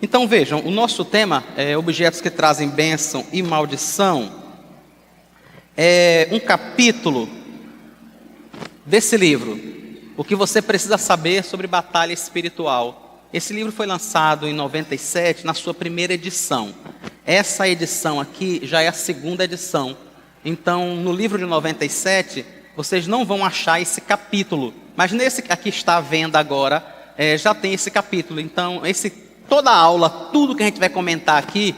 Então vejam, o nosso tema é objetos que trazem bênção e maldição. É um capítulo desse livro, o que você precisa saber sobre batalha espiritual. Esse livro foi lançado em 97, na sua primeira edição. Essa edição aqui já é a segunda edição. Então, no livro de 97, vocês não vão achar esse capítulo. Mas nesse aqui está à venda agora, já tem esse capítulo. Então, toda a aula, tudo que a gente vai comentar aqui,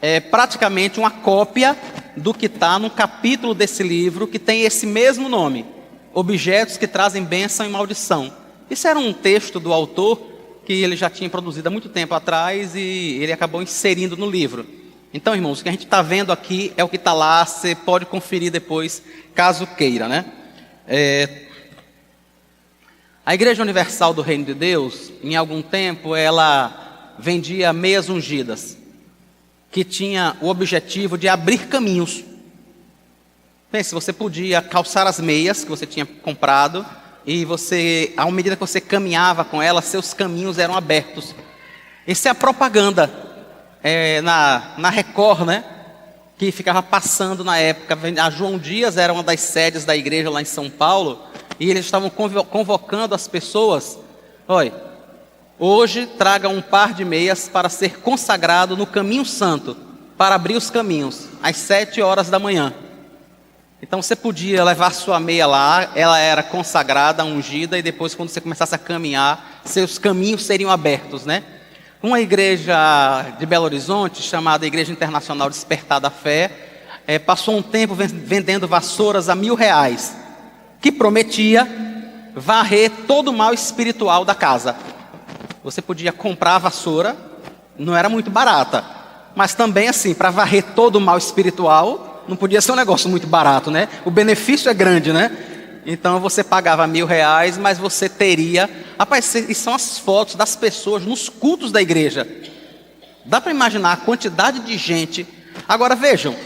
é praticamente uma cópia do que está no capítulo desse livro, que tem esse mesmo nome. Objetos que trazem bênção e maldição. Isso era um texto do autor que ele já tinha produzido há muito tempo atrás e ele acabou inserindo no livro. Então, irmãos, o que a gente está vendo aqui é o que está lá, você pode conferir depois, caso queira, né? A Igreja Universal do Reino de Deus, em algum tempo, ela vendia meias ungidas, que tinha o objetivo de abrir caminhos. Pense, você podia calçar as meias que você tinha comprado e você, à medida que você caminhava com elas, seus caminhos eram abertos. Essa é a propaganda na Record, né? Que ficava passando na época. A João Dias era uma das sedes da igreja lá em São Paulo e eles estavam convocando as pessoas. Olha, hoje traga um par de meias para ser consagrado no caminho santo, para abrir os caminhos, às 7 horas da manhã. Então você podia levar sua meia lá, ela era consagrada, ungida, e depois quando você começasse a caminhar, seus caminhos seriam abertos, né? Uma igreja de Belo Horizonte, chamada Igreja Internacional Despertar da Fé, passou um tempo vendendo vassouras a R$1.000, que prometia varrer todo o mal espiritual da casa. Você podia comprar a vassoura, não era muito barata, mas também assim, para varrer todo o mal espiritual, não podia ser um negócio muito barato, né? O benefício é grande, né? Então você pagava R$1.000, mas você teria... Rapaz, e são as fotos das pessoas nos cultos da igreja. Dá para imaginar a quantidade de gente. Agora vejam,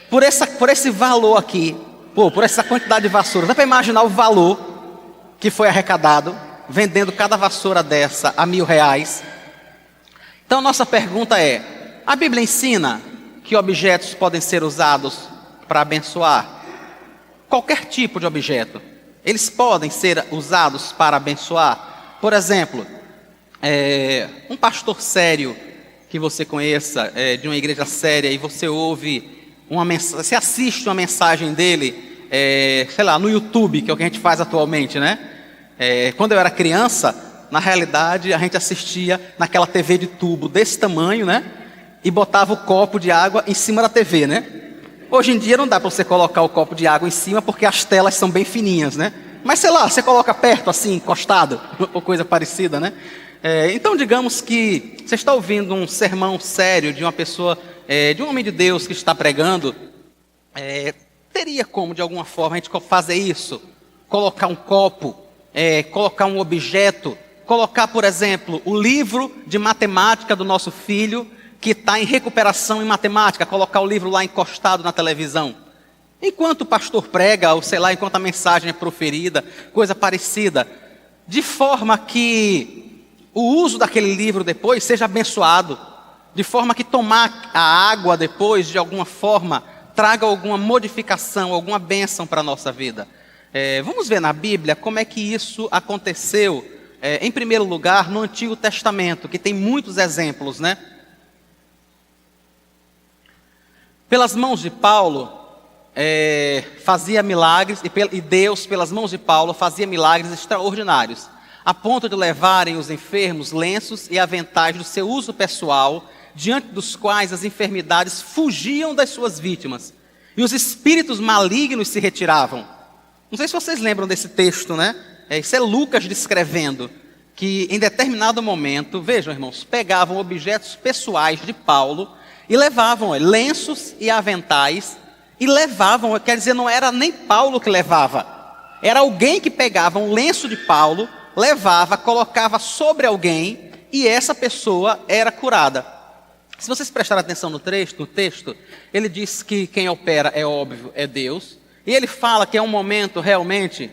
por esse valor aqui, por essa quantidade de vassouras, dá para imaginar o valor que foi arrecadado, vendendo cada vassoura dessa a R$1.000. Então a nossa pergunta é, a Bíblia ensina que objetos podem ser usados para abençoar? Qualquer tipo de objeto. Eles podem ser usados para abençoar. Por exemplo, um pastor sério que você conheça, de uma igreja séria, e você ouve uma mensagem, você assiste uma mensagem dele, sei lá, no YouTube, que é o que a gente faz atualmente, né? Quando eu era criança, na realidade, a gente assistia naquela TV de tubo desse tamanho, né? E botava o copo de água em cima da TV, né? Hoje em dia não dá para você colocar o copo de água em cima porque as telas são bem fininhas, né? Mas sei lá, você coloca perto assim, encostado, ou coisa parecida, né? Então digamos que você está ouvindo um sermão sério de uma pessoa, de um homem de Deus que está pregando, teria como de alguma forma a gente fazer isso? Colocar um copo, colocar um objeto, colocar, por exemplo, o livro de matemática do nosso filho, que está em recuperação em matemática, colocar o livro lá encostado na televisão. Enquanto o pastor prega, ou sei lá, enquanto a mensagem é proferida, coisa parecida. De forma que o uso daquele livro depois seja abençoado. De forma que tomar a água depois, de alguma forma, traga alguma modificação, alguma bênção para a nossa vida. Vamos ver na Bíblia como é que isso aconteceu, em primeiro lugar, no Antigo Testamento, que tem muitos exemplos, né? Pelas mãos de Paulo, fazia milagres, e Deus, pelas mãos de Paulo, fazia milagres extraordinários, a ponto de levarem os enfermos lenços e aventais do seu uso pessoal, diante dos quais as enfermidades fugiam das suas vítimas, e os espíritos malignos se retiravam. Não sei se vocês lembram desse texto, né? Isso é Lucas descrevendo, que em determinado momento, vejam irmãos, pegavam objetos pessoais de Paulo, e levavam lenços e aventais, e levavam, quer dizer, não era nem Paulo que levava, era alguém que pegava um lenço de Paulo, levava, colocava sobre alguém, e essa pessoa era curada. Se vocês prestarem atenção no texto, ele diz que quem opera, é óbvio, é Deus, e ele fala que é um momento realmente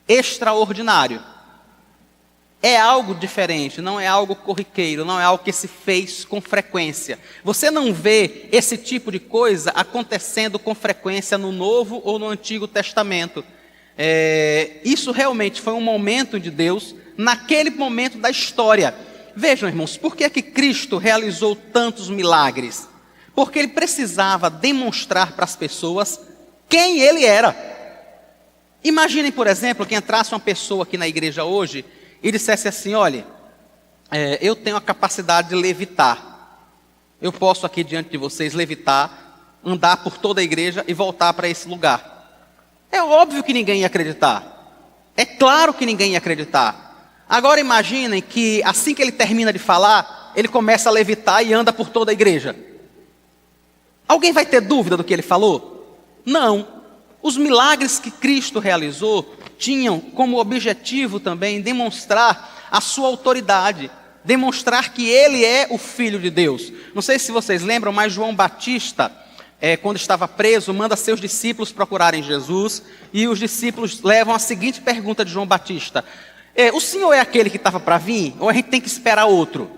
extraordinário. é algo diferente, não é algo corriqueiro, não é algo que se fez com frequência. Você não vê esse tipo de coisa acontecendo com frequência no Novo ou no Antigo Testamento. Isso realmente foi um momento de Deus, naquele momento da história. Vejam, irmãos, por que é que Cristo realizou tantos milagres? Porque Ele precisava demonstrar para as pessoas quem Ele era. Imaginem, por exemplo, que entrasse uma pessoa aqui na igreja hoje e dissesse assim: olha, eu tenho a capacidade de levitar. Eu posso aqui diante de vocês levitar, andar por toda a igreja e voltar para esse lugar. É óbvio que ninguém ia acreditar. É claro que ninguém ia acreditar. Agora imaginem que assim que ele termina de falar, ele começa a levitar e anda por toda a igreja. Alguém vai ter dúvida do que ele falou? Não. Os milagres que Cristo realizou tinham como objetivo também demonstrar a sua autoridade, demonstrar que Ele é o Filho de Deus. Não sei se vocês lembram, mas João Batista, quando estava preso, manda seus discípulos procurarem Jesus, e os discípulos levam a seguinte pergunta de João Batista: o Senhor é aquele que estava para vir, ou a gente tem que esperar outro?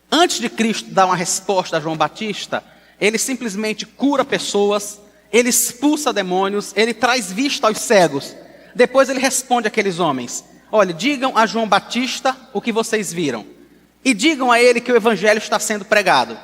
Antes de Cristo dar uma resposta a João Batista, Ele simplesmente cura pessoas, Ele expulsa demônios, Ele traz vista aos cegos. Depois Ele responde àqueles homens: olha, digam a João Batista o que vocês viram, e digam a ele que o evangelho está sendo pregado.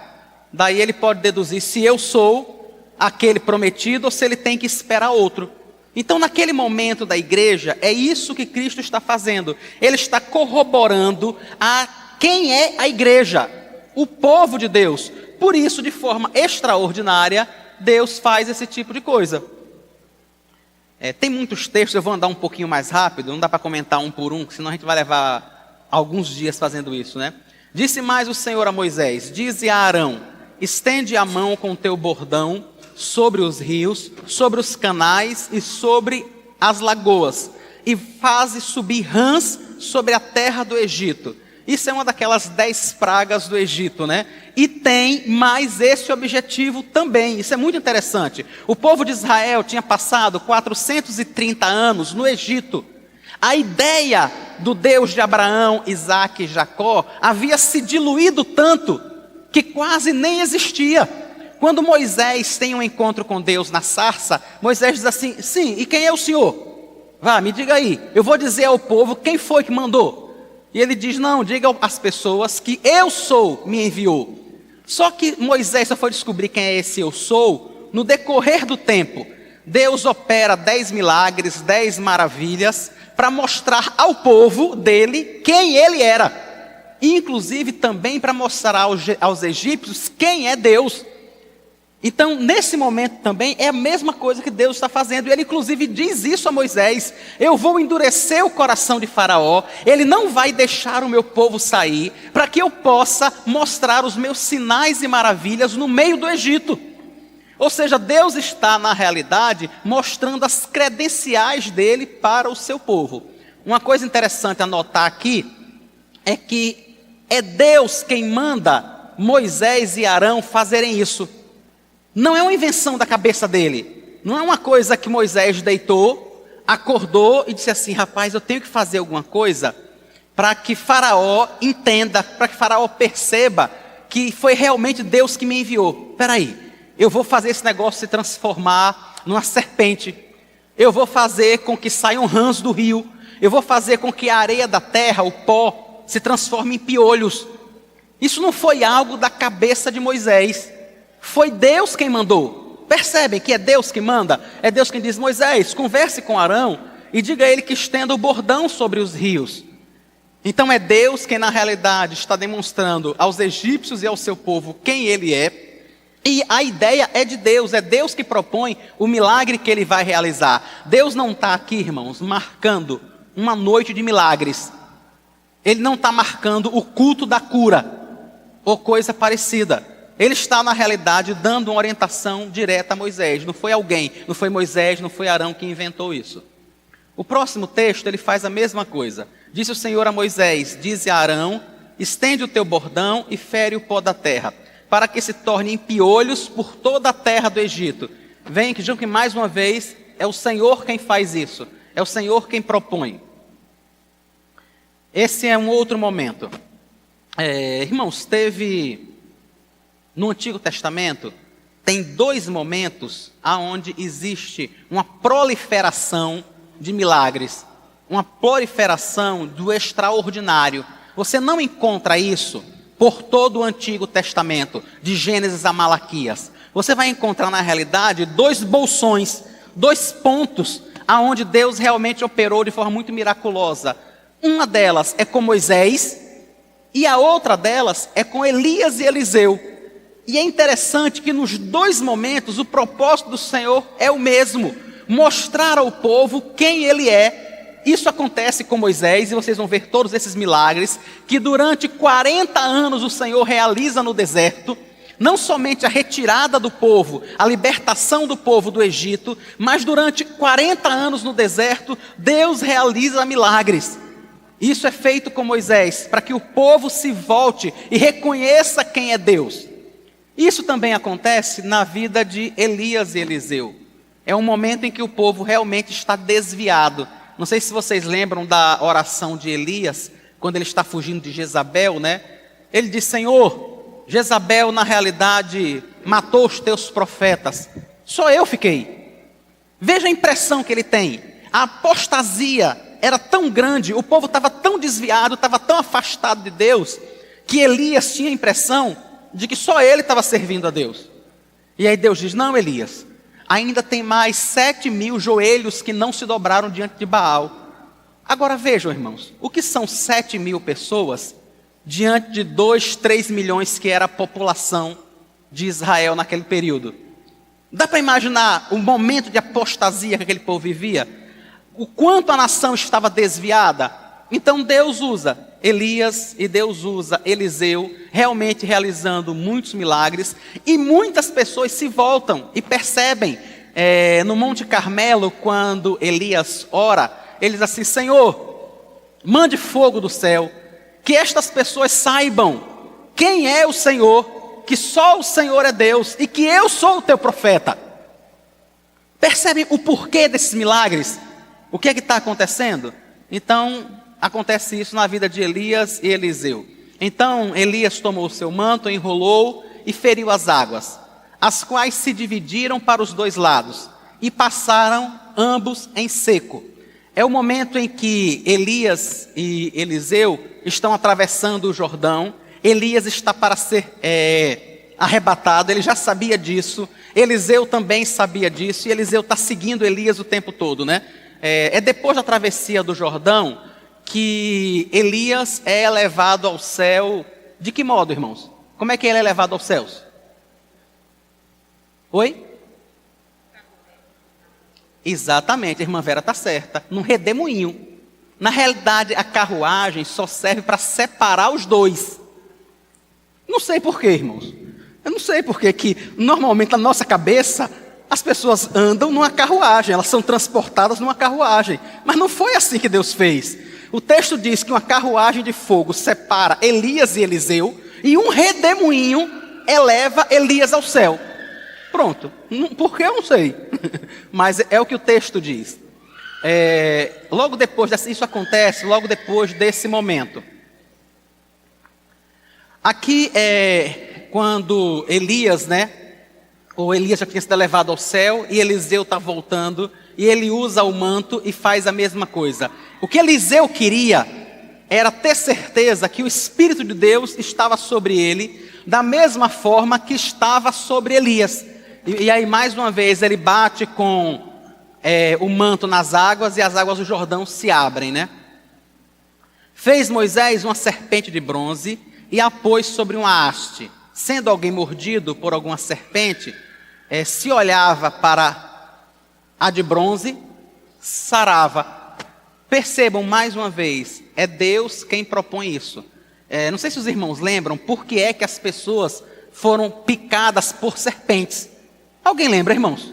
Daí ele pode deduzir se eu sou aquele prometido ou se ele tem que esperar outro. Então, naquele momento da igreja, é isso que Cristo está fazendo. Ele está corroborando a quem é a igreja, o povo de Deus. Por isso, de forma extraordinária, Deus faz esse tipo de coisa. Tem muitos textos, eu vou andar um pouquinho mais rápido, não dá para comentar um por um, senão a gente vai levar alguns dias fazendo isso, né? Disse mais o Senhor a Moisés: dize a Arão, estende a mão com o teu bordão sobre os rios, sobre os canais e sobre as lagoas, e faze subir rãs sobre a terra do Egito. Isso é uma daquelas 10 pragas do Egito, né? E tem mais esse objetivo também. Isso é muito interessante. O povo de Israel tinha passado 430 anos no Egito. A ideia do Deus de Abraão, Isaque e Jacó havia se diluído tanto que quase nem existia. Quando Moisés tem um encontro com Deus na sarça, Moisés diz assim: sim, e quem é o Senhor? Vá, me diga aí, eu vou dizer ao povo quem foi que mandou. E ele diz: não, diga às pessoas que eu sou me enviou. Só que Moisés só foi descobrir quem é esse eu sou no decorrer do tempo. Deus opera 10 milagres, 10 maravilhas, para mostrar ao povo dele quem ele era. Inclusive também para mostrar aos egípcios quem é Deus. Então, nesse momento também, é a mesma coisa que Deus está fazendo. E Ele inclusive diz isso a Moisés: eu vou endurecer o coração de Faraó, ele não vai deixar o meu povo sair, para que eu possa mostrar os meus sinais e maravilhas no meio do Egito. Ou seja, Deus está, na realidade, mostrando as credenciais dele para o seu povo. Uma coisa interessante a notar aqui, é que é Deus quem manda Moisés e Arão fazerem isso. Não é uma invenção da cabeça dele. Não é uma coisa que Moisés deitou, acordou e disse assim: rapaz, eu tenho que fazer alguma coisa para que Faraó entenda, para que Faraó perceba que foi realmente Deus que me enviou. Espera aí, eu vou fazer esse negócio se transformar numa serpente. Eu vou fazer com que saiam rãs do rio. Eu vou fazer com que a areia da terra, o pó, se transforme em piolhos. Isso não foi algo da cabeça de Moisés. Foi Deus quem mandou. Percebem que é Deus que manda? É Deus quem diz: Moisés, converse com Arão e diga a ele que estenda o bordão sobre os rios. Então é Deus quem na realidade está demonstrando aos egípcios e ao seu povo quem ele é. E a ideia é de Deus, é Deus que propõe o milagre que ele vai realizar. Deus não está aqui, irmãos, marcando uma noite de milagres. Ele não está marcando o culto da cura ou coisa parecida. Ele está, na realidade, dando uma orientação direta a Moisés. Não foi alguém, não foi Moisés, não foi Arão que inventou isso. O próximo texto, ele faz a mesma coisa. Disse o Senhor a Moisés: dize a Arão, estende o teu bordão e fere o pó da terra, para que se torne em piolhos por toda a terra do Egito. Vejam que mais uma vez é o Senhor quem faz isso. É o Senhor quem propõe. Esse é um outro momento. Irmãos, no Antigo Testamento, tem 2 momentos onde existe uma proliferação de milagres, uma proliferação do extraordinário. Você não encontra isso por todo o Antigo Testamento, de Gênesis a Malaquias. Você vai encontrar, na realidade, 2 bolsões, 2 pontos, aonde Deus realmente operou de forma muito miraculosa. Uma delas é com Moisés, e a outra delas é com Elias e Eliseu. E é interessante que nos 2 momentos o propósito do Senhor é o mesmo: mostrar ao povo quem Ele é. Isso acontece com Moisés, e vocês vão ver todos esses milagres, que durante 40 anos o Senhor realiza no deserto, não somente a retirada do povo, a libertação do povo do Egito, mas durante 40 anos no deserto, Deus realiza milagres. Isso é feito com Moisés, para que o povo se volte e reconheça quem é Deus. Isso também acontece na vida de Elias e Eliseu. É um momento em que o povo realmente está desviado. Não sei se vocês lembram da oração de Elias, quando ele está fugindo de Jezabel, né? Ele diz: Senhor, Jezabel na realidade matou os teus profetas, só eu fiquei. Veja a impressão que ele tem. A apostasia era tão grande, o povo estava tão desviado, estava tão afastado de Deus, que Elias tinha a impressão de que só ele estava servindo a Deus. E aí Deus diz: não, Elias, ainda tem mais 7.000 joelhos que não se dobraram diante de Baal. Agora vejam, irmãos, o que são 7.000 pessoas diante de 2, 3 milhões que era a população de Israel naquele período? Dá para imaginar o momento de apostasia que aquele povo vivia? O quanto a nação estava desviada? Então Deus usa Elias e Deus usa Eliseu, realmente realizando muitos milagres, e muitas pessoas se voltam e percebem, no Monte Carmelo, quando Elias ora, ele diz assim: Senhor, mande fogo do céu, que estas pessoas saibam quem é o Senhor, que só o Senhor é Deus e que eu sou o teu profeta. Percebem o porquê desses milagres? O que é que está acontecendo? Então, acontece isso na vida de Elias e Eliseu. Então, Elias tomou o seu manto, enrolou e feriu as águas, as quais se dividiram para os 2 lados, e passaram ambos em seco. É o momento em que Elias e Eliseu estão atravessando o Jordão. Elias está para ser arrebatado, ele já sabia disso. Eliseu também sabia disso, e Eliseu está seguindo Elias o tempo todo, né? É depois da travessia do Jordão que Elias é levado ao céu. De que modo, irmãos? Como é que ele é levado aos céus? Oi? Exatamente, a irmã Vera está certa. Num redemoinho. Na realidade, a carruagem só serve para separar os 2. Não sei porquê, irmãos. Eu não sei porquê que normalmente na nossa cabeça as pessoas andam numa carruagem, elas são transportadas numa carruagem. Mas não foi assim que Deus fez. O texto diz que uma carruagem de fogo separa Elias e Eliseu, e um redemoinho eleva Elias ao céu. Pronto. Por que eu não sei. Mas é o que o texto diz. Logo depois, isso acontece logo depois desse momento. Aqui quando Elias, ou Elias já tinha sido levado ao céu, e Eliseu está voltando, e ele usa o manto e faz a mesma coisa. O que Eliseu queria era ter certeza que o Espírito de Deus estava sobre ele, da mesma forma que estava sobre Elias. E aí mais uma vez ele bate com o manto nas águas, e as águas do Jordão se abrem, Fez Moisés uma serpente de bronze e a pôs sobre uma haste. Sendo alguém mordido por alguma serpente, se olhava para a de bronze, sarava. Percebam mais uma vez, é Deus quem propõe isso. Não sei se os irmãos lembram por que é que as pessoas foram picadas por serpentes. Alguém lembra, irmãos?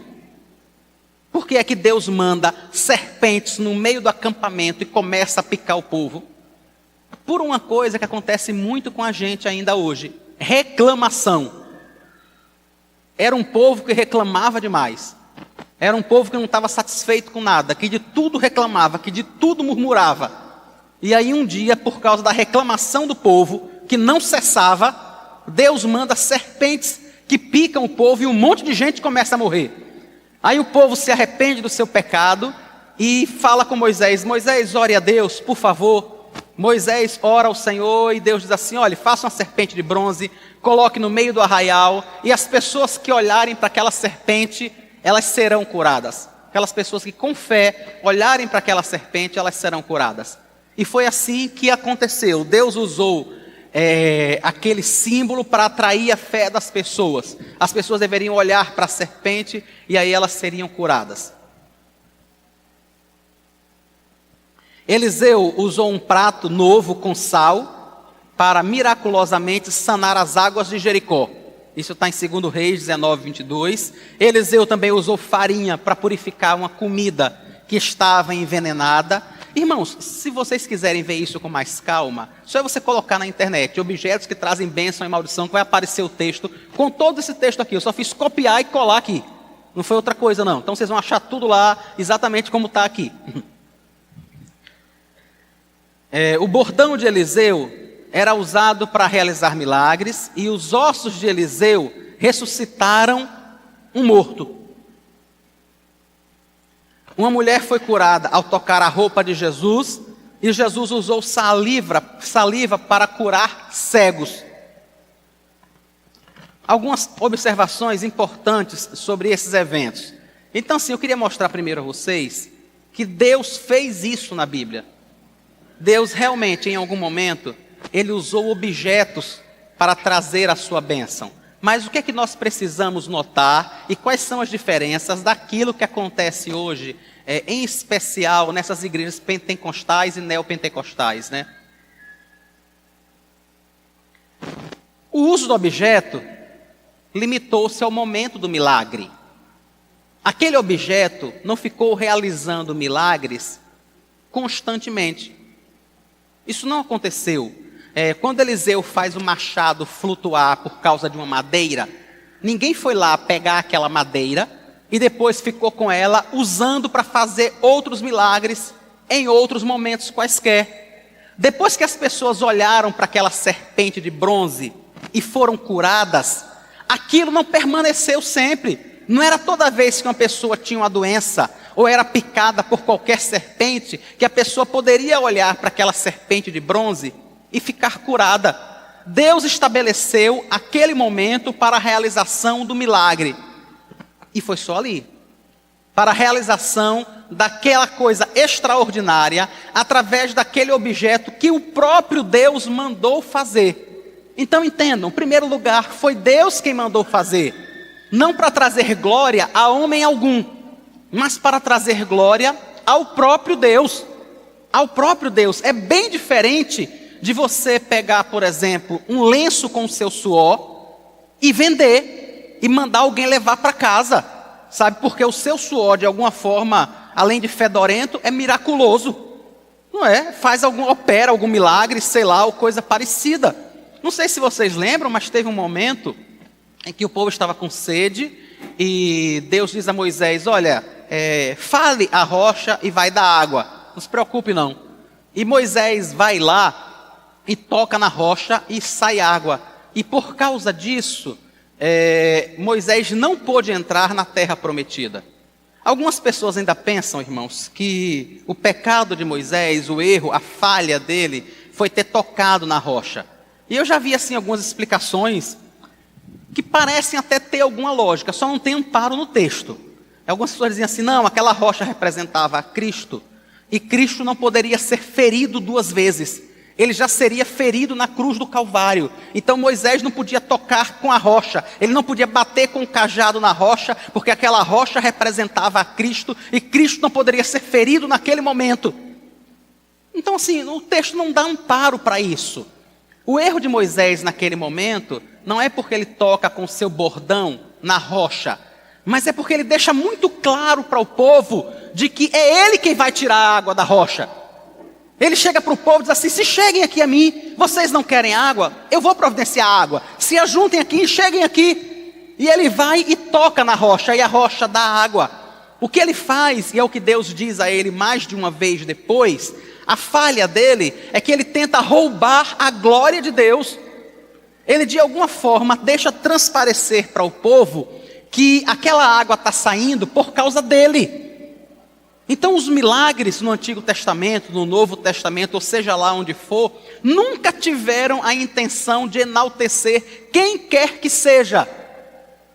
Por que é que Deus manda serpentes no meio do acampamento e começa a picar o povo? Por uma coisa que acontece muito com a gente ainda hoje: reclamação. Era um povo que reclamava demais. Era um povo que não estava satisfeito com nada, que de tudo reclamava, que de tudo murmurava. E aí um dia, por causa da reclamação do povo, que não cessava, Deus manda serpentes que picam o povo e um monte de gente começa a morrer. Aí o povo se arrepende do seu pecado e fala com Moisés: Moisés, ore a Deus, por favor. Moisés ora ao Senhor e Deus diz assim: olha, faça uma serpente de bronze, coloque no meio do arraial, e as pessoas que olharem para aquela serpente, elas serão curadas. Aquelas pessoas que com fé olharem para aquela serpente, elas serão curadas. E foi assim que aconteceu. Deus usou aquele símbolo para atrair a fé das pessoas. As pessoas deveriam olhar para a serpente e aí elas seriam curadas. Eliseu usou um prato novo com sal para miraculosamente sanar as águas de Jericó. Isso está em 2 Reis 19, 22. Eliseu também usou farinha para purificar uma comida que estava envenenada. Irmãos, se vocês quiserem ver isso com mais calma, só é você colocar na internet objetos que trazem bênção e maldição, que vai aparecer o texto com todo esse texto aqui. Eu só fiz copiar e colar aqui. Não foi outra coisa não. Então vocês vão achar tudo lá exatamente como está aqui. O bordão de Eliseu era usado para realizar milagres, e os ossos de Eliseu ressuscitaram um morto. Uma mulher foi curada ao tocar a roupa de Jesus, e Jesus usou saliva para curar cegos. Algumas observações importantes sobre esses eventos. Então, sim, eu queria mostrar primeiro a vocês que Deus fez isso na Bíblia. Deus realmente, em algum momento, Ele usou objetos para trazer a sua bênção. Mas o que é que nós precisamos notar e quais são as diferenças daquilo que acontece hoje, em especial nessas igrejas pentecostais e neopentecostais, né? O uso do objeto limitou-se ao momento do milagre. Aquele objeto não ficou realizando milagres constantemente. Isso não aconteceu. Quando Eliseu faz o machado flutuar por causa de uma madeira, ninguém foi lá pegar aquela madeira e depois ficou com ela usando para fazer outros milagres em outros momentos quaisquer. Depois que as pessoas olharam para aquela serpente de bronze e foram curadas, aquilo não permaneceu sempre. Não era toda vez que uma pessoa tinha uma doença ou era picada por qualquer serpente que a pessoa poderia olhar para aquela serpente de bronze e ficar curada. Deus estabeleceu aquele momento para a realização do milagre. E foi só ali. Para a realização daquela coisa extraordinária, através daquele objeto que o próprio Deus mandou fazer. Então entendam, em primeiro lugar, foi Deus quem mandou fazer. Não para trazer glória a homem algum, mas para trazer glória ao próprio Deus. Ao próprio Deus. É bem diferente de você pegar, por exemplo, um lenço com o seu suor e vender e mandar alguém levar para casa, sabe? Porque o seu suor, de alguma forma, além de fedorento, é miraculoso, não é? Opera algum milagre, sei lá, ou coisa parecida. Não sei se vocês lembram, mas teve um momento em que o povo estava com sede e Deus diz a Moisés: olha, fale a rocha e vai dar água, não se preocupe não. E Moisés vai lá e toca na rocha e sai água. E por causa disso, Moisés não pôde entrar na terra prometida. Algumas pessoas ainda pensam, irmãos, que o pecado de Moisés, o erro, a falha dele, foi ter tocado na rocha. E eu já vi assim algumas explicações que parecem até ter alguma lógica, só não tem amparo no texto. Algumas pessoas dizem assim: não, aquela rocha representava a Cristo, e Cristo não poderia ser ferido duas vezes. Ele já seria ferido na cruz do Calvário. Então Moisés não podia tocar com a rocha, ele não podia bater com o cajado na rocha, porque aquela rocha representava a Cristo, e Cristo não poderia ser ferido naquele momento. Então assim, o texto não dá amparo para isso. O erro de Moisés naquele momento não é porque ele toca com seu bordão na rocha, mas é porque ele deixa muito claro para o povo de que é ele quem vai tirar a água da rocha. Ele chega para o povo e diz assim: se cheguem aqui a mim, vocês não querem água, eu vou providenciar água. Se ajuntem aqui, cheguem aqui. E ele vai e toca na rocha, e a rocha dá água. O que ele faz, e é o que Deus diz a ele mais de uma vez depois: A falha dele é que ele tenta roubar a glória de Deus. Ele de alguma forma deixa transparecer para o povo que aquela água está saindo por causa dele. Então os milagres no Antigo Testamento, no Novo Testamento, ou seja lá onde for, nunca tiveram a intenção de enaltecer quem quer que seja.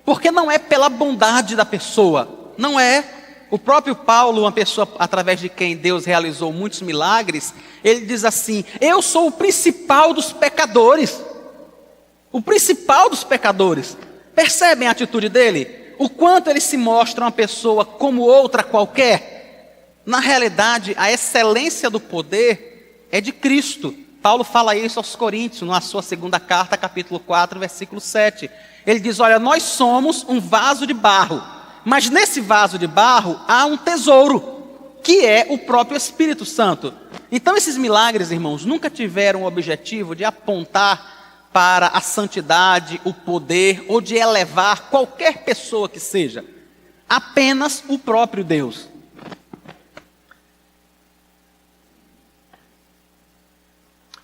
Porque não é pela bondade da pessoa, não é. O próprio Paulo, uma pessoa através de quem Deus realizou muitos milagres, ele diz assim: eu sou o principal dos pecadores. O principal dos pecadores. Percebem a atitude dele? O quanto ele se mostra uma pessoa como outra qualquer? Na realidade, a excelência do poder é de Cristo. Paulo fala isso aos Coríntios, na sua segunda carta, capítulo 4, versículo 7. Ele diz: olha, nós somos um vaso de barro, mas nesse vaso de barro há um tesouro, que é o próprio Espírito Santo. Então esses milagres, irmãos, nunca tiveram o objetivo de apontar para a santidade, o poder, ou de elevar qualquer pessoa que seja. Apenas o próprio Deus.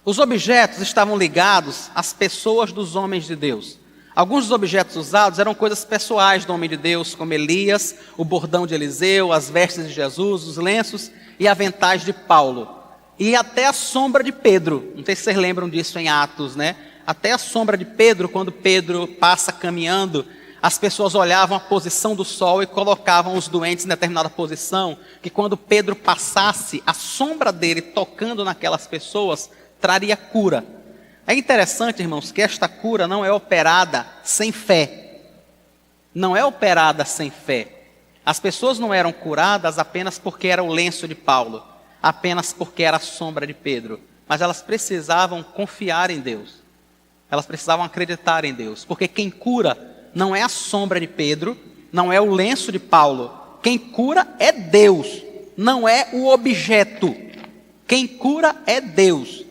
Os objetos estavam ligados às pessoas dos homens de Deus. Alguns dos objetos usados eram coisas pessoais do homem de Deus, como Elias, o bordão de Eliseu, as vestes de Jesus, os lenços e aventais de Paulo. E até a sombra de Pedro. Não sei se vocês lembram disso em Atos, né? Até a sombra de Pedro, quando Pedro passa caminhando, as pessoas olhavam a posição do sol e colocavam os doentes em determinada posição, que quando Pedro passasse, a sombra dele tocando naquelas pessoas traria cura. É interessante, irmãos, que esta cura não é operada sem fé. Não é operada sem fé. As pessoas não eram curadas apenas porque era o lenço de Paulo, apenas porque era a sombra de Pedro, mas elas precisavam confiar em Deus. Elas precisavam acreditar em Deus, porque quem cura não é a sombra de Pedro, não é o lenço de Paulo. Quem cura é Deus, não é o objeto. Quem cura é Deus.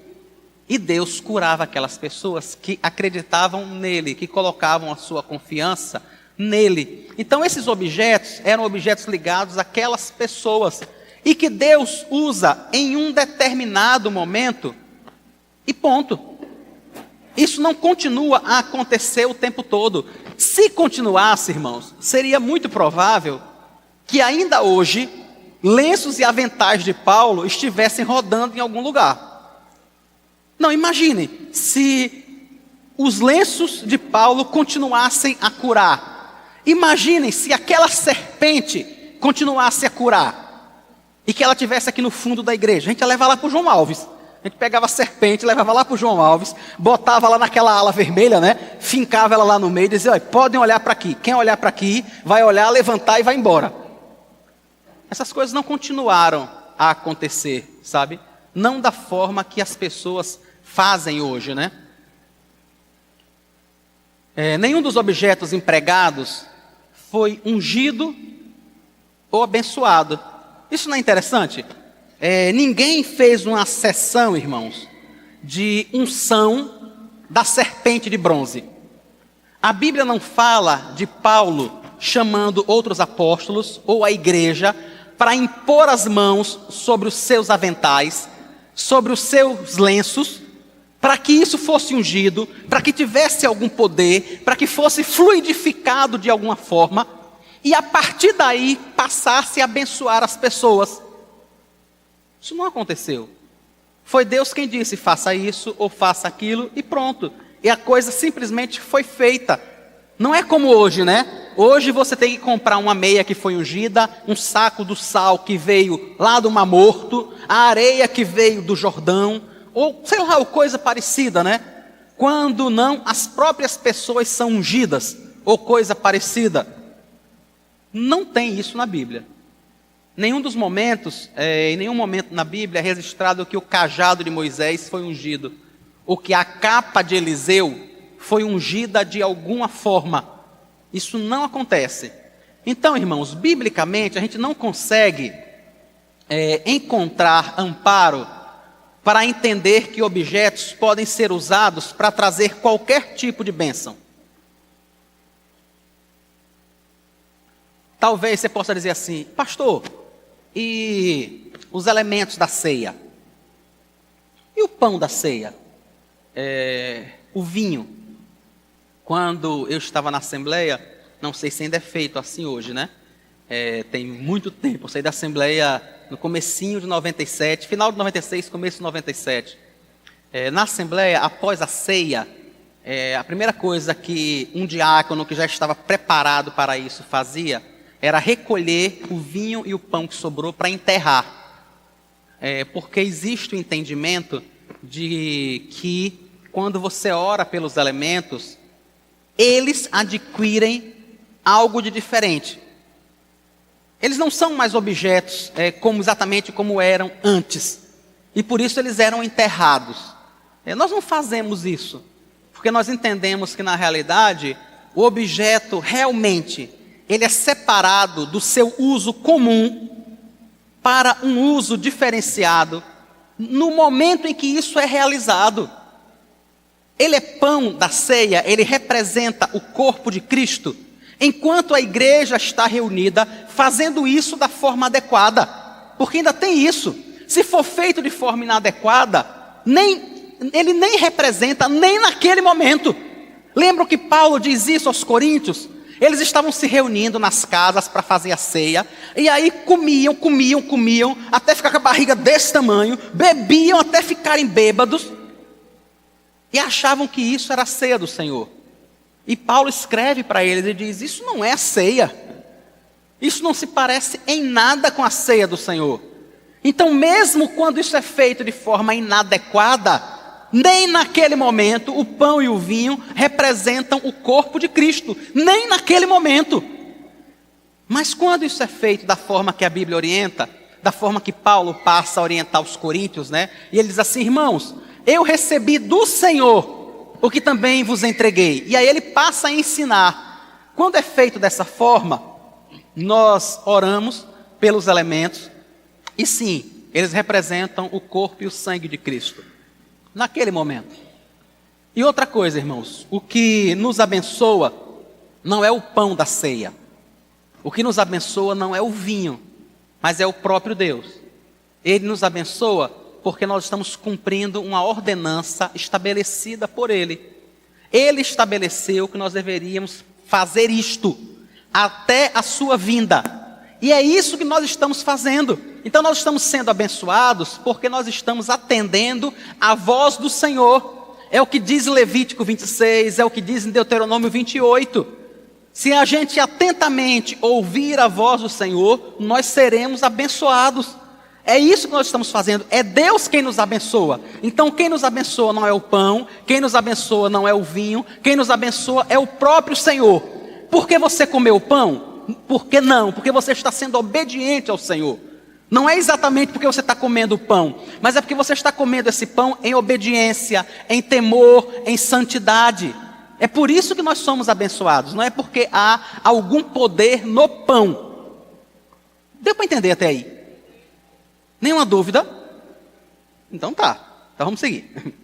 E Deus curava aquelas pessoas que acreditavam nele, que colocavam a sua confiança nele. Então esses objetos eram objetos ligados àquelas pessoas e que Deus usa em um determinado momento e ponto. Isso não continua a acontecer o tempo todo. Se continuasse, irmãos, seria muito provável que ainda hoje lenços e aventais de Paulo estivessem rodando em algum lugar. Não, imagine se os lenços de Paulo continuassem a curar. Imaginem se aquela serpente continuasse a curar. E que ela estivesse aqui no fundo da igreja. A gente ia levar lá para o João Alves. A gente pegava a serpente, levava lá para o João Alves, botava lá naquela ala vermelha, né? Fincava ela lá no meio e dizia: olha, podem olhar para aqui. Quem olhar para aqui, vai olhar, levantar e vai embora. Essas coisas não continuaram a acontecer, sabe? Não da forma que as pessoas fazem hoje, né? Nenhum dos objetos empregados foi ungido ou abençoado. Isso não é interessante? Ninguém fez uma sessão, irmãos, de unção da serpente de bronze. A Bíblia não fala de Paulo chamando outros apóstolos ou a igreja para impor as mãos sobre os seus aventais, sobre os seus lenços, para que isso fosse ungido, para que tivesse algum poder, para que fosse fluidificado de alguma forma, e a partir daí passasse a abençoar as pessoas. Isso não aconteceu. Foi Deus quem disse: faça isso ou faça aquilo, e pronto. E a coisa simplesmente foi feita. Não é como hoje, né? Hoje você tem que comprar uma meia que foi ungida, um saco do sal que veio lá do Mar Morto, a areia que veio do Jordão, ou sei lá, coisa parecida, né? Quando não, as próprias pessoas são ungidas, ou coisa parecida. Não tem isso na Bíblia. Em nenhum momento na Bíblia é registrado que o cajado de Moisés foi ungido, ou que a capa de Eliseu foi ungida de alguma forma. Isso não acontece. Então, irmãos, biblicamente a gente não consegue encontrar amparo para entender que objetos podem ser usados para trazer qualquer tipo de bênção. Talvez você possa dizer assim: pastor, e os elementos da ceia? E o pão da ceia? O vinho. Quando eu estava na Assembleia, não sei se ainda é feito assim hoje, né? Tem muito tempo, eu saí da Assembleia no comecinho de 97, final de 96, começo de 97. Na Assembleia, após a ceia, a primeira coisa que um diácono que já estava preparado para isso fazia, era recolher o vinho e o pão que sobrou para enterrar. Porque existe o entendimento de que quando você ora pelos elementos, eles adquirem algo de diferente. Eles não são mais objetos exatamente como eram antes. E por isso eles eram enterrados. Nós não fazemos isso, porque nós entendemos que na realidade o objeto realmente ele é separado do seu uso comum para um uso diferenciado no momento em que isso é realizado. Ele é pão da ceia, ele representa o corpo de Cristo, enquanto a igreja está reunida, fazendo isso da forma adequada. Porque ainda tem isso. Se for feito de forma inadequada, ele nem representa, nem naquele momento. Lembram que Paulo diz isso aos coríntios? Eles estavam se reunindo nas casas para fazer a ceia, e aí comiam, até ficar com a barriga desse tamanho, bebiam até ficarem bêbados, e achavam que isso era a ceia do Senhor. E Paulo escreve para eles e diz, isso não é a ceia. Isso não se parece em nada com a ceia do Senhor. Então mesmo quando isso é feito de forma inadequada, nem naquele momento o pão e o vinho representam o corpo de Cristo. Nem naquele momento. Mas quando isso é feito da forma que a Bíblia orienta, da forma que Paulo passa a orientar os coríntios, né? E ele diz assim, irmãos, eu recebi do Senhor o que também vos entreguei. E aí ele passa a ensinar. Quando é feito dessa forma, nós oramos pelos elementos. E sim, eles representam o corpo e o sangue de Cristo. Naquele momento. E outra coisa, irmãos. O que nos abençoa não é o pão da ceia. O que nos abençoa não é o vinho, mas é o próprio Deus. Ele nos abençoa porque nós estamos cumprindo uma ordenança estabelecida por Ele. Ele estabeleceu que nós deveríamos fazer isto até a sua vinda. E é isso que nós estamos fazendo. Então nós estamos sendo abençoados porque nós estamos atendendo à voz do Senhor. É o que diz Levítico 26, é o que diz em Deuteronômio 28. Se a gente atentamente ouvir a voz do Senhor, nós seremos abençoados. É isso que nós estamos fazendo, é Deus quem nos abençoa. Então quem nos abençoa não é o pão, quem nos abençoa não é o vinho, quem nos abençoa é o próprio Senhor. Por que você comeu o pão? Por que não? Porque você está sendo obediente ao Senhor. Não é exatamente porque você está comendo o pão, mas é porque você está comendo esse pão em obediência, em temor, em santidade. É por isso que nós somos abençoados, não é porque há algum poder no pão. Deu para entender até aí? Nenhuma dúvida? Então tá. Então vamos seguir.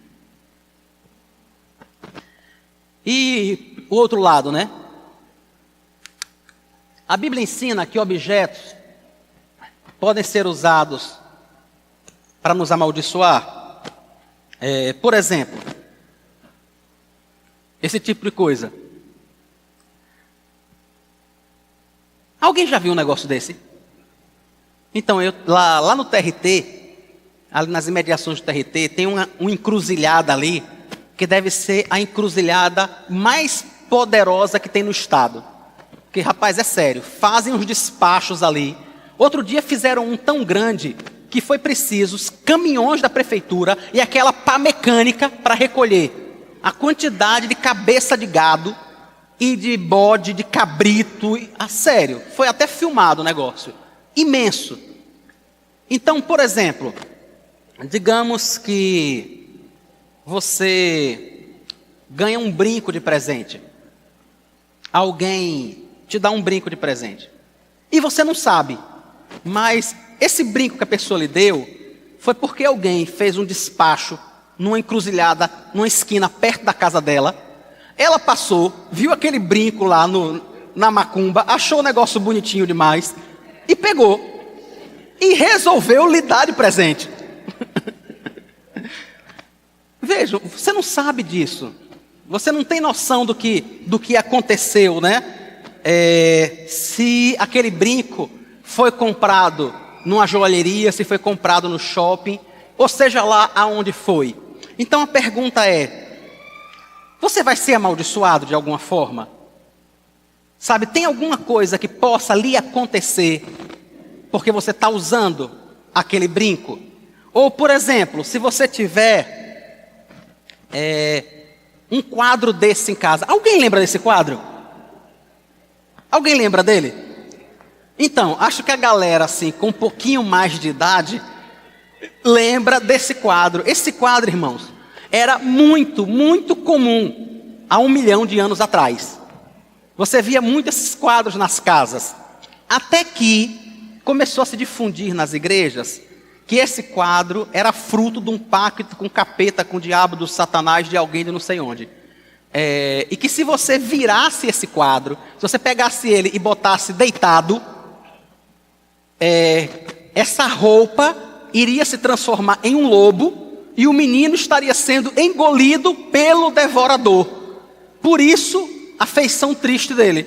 E o outro lado, né? A Bíblia ensina que objetos podem ser usados para nos amaldiçoar. Por exemplo, esse tipo de coisa. Alguém já viu um negócio desse? Então, lá no TRT, ali nas imediações do TRT, tem uma encruzilhada ali, que deve ser a encruzilhada mais poderosa que tem no estado. Porque, rapaz, é sério, fazem uns despachos ali. Outro dia fizeram um tão grande, que foi preciso os caminhões da prefeitura e aquela pá mecânica para recolher a quantidade de cabeça de gado e de bode, de cabrito. Sério, foi até filmado o negócio. Imenso. Então, por exemplo, digamos que você ganha um brinco de presente. Alguém te dá um brinco de presente. E você não sabe, mas esse brinco que a pessoa lhe deu foi porque alguém fez um despacho numa encruzilhada, numa esquina perto da casa dela. Ela passou, viu aquele brinco lá na macumba, achou o negócio bonitinho demais e pegou. E resolveu lhe dar de presente. veja, você não sabe disso. Você não tem noção do que aconteceu, né? Se aquele brinco foi comprado numa joalheria, se foi comprado no shopping, ou seja lá aonde foi. Então a pergunta é: você vai ser amaldiçoado de alguma forma? Sabe, tem alguma coisa que possa lhe acontecer porque você está usando aquele brinco? Ou, por exemplo, se você tiver um quadro desse em casa. Alguém lembra desse quadro? Alguém lembra dele? Então, acho que a galera assim, com um pouquinho mais de idade, lembra desse quadro. Esse quadro, irmãos, era muito, muito comum há 1 milhão de anos atrás. Você via muito esses quadros nas casas. Até que começou a se difundir nas igrejas que esse quadro era fruto de um pacto com o capeta, com o diabo, do Satanás, de alguém de não sei onde. E que se você virasse esse quadro, se você pegasse ele e botasse deitado, essa roupa iria se transformar em um lobo e o menino estaria sendo engolido pelo devorador. Por isso, a feição triste dele,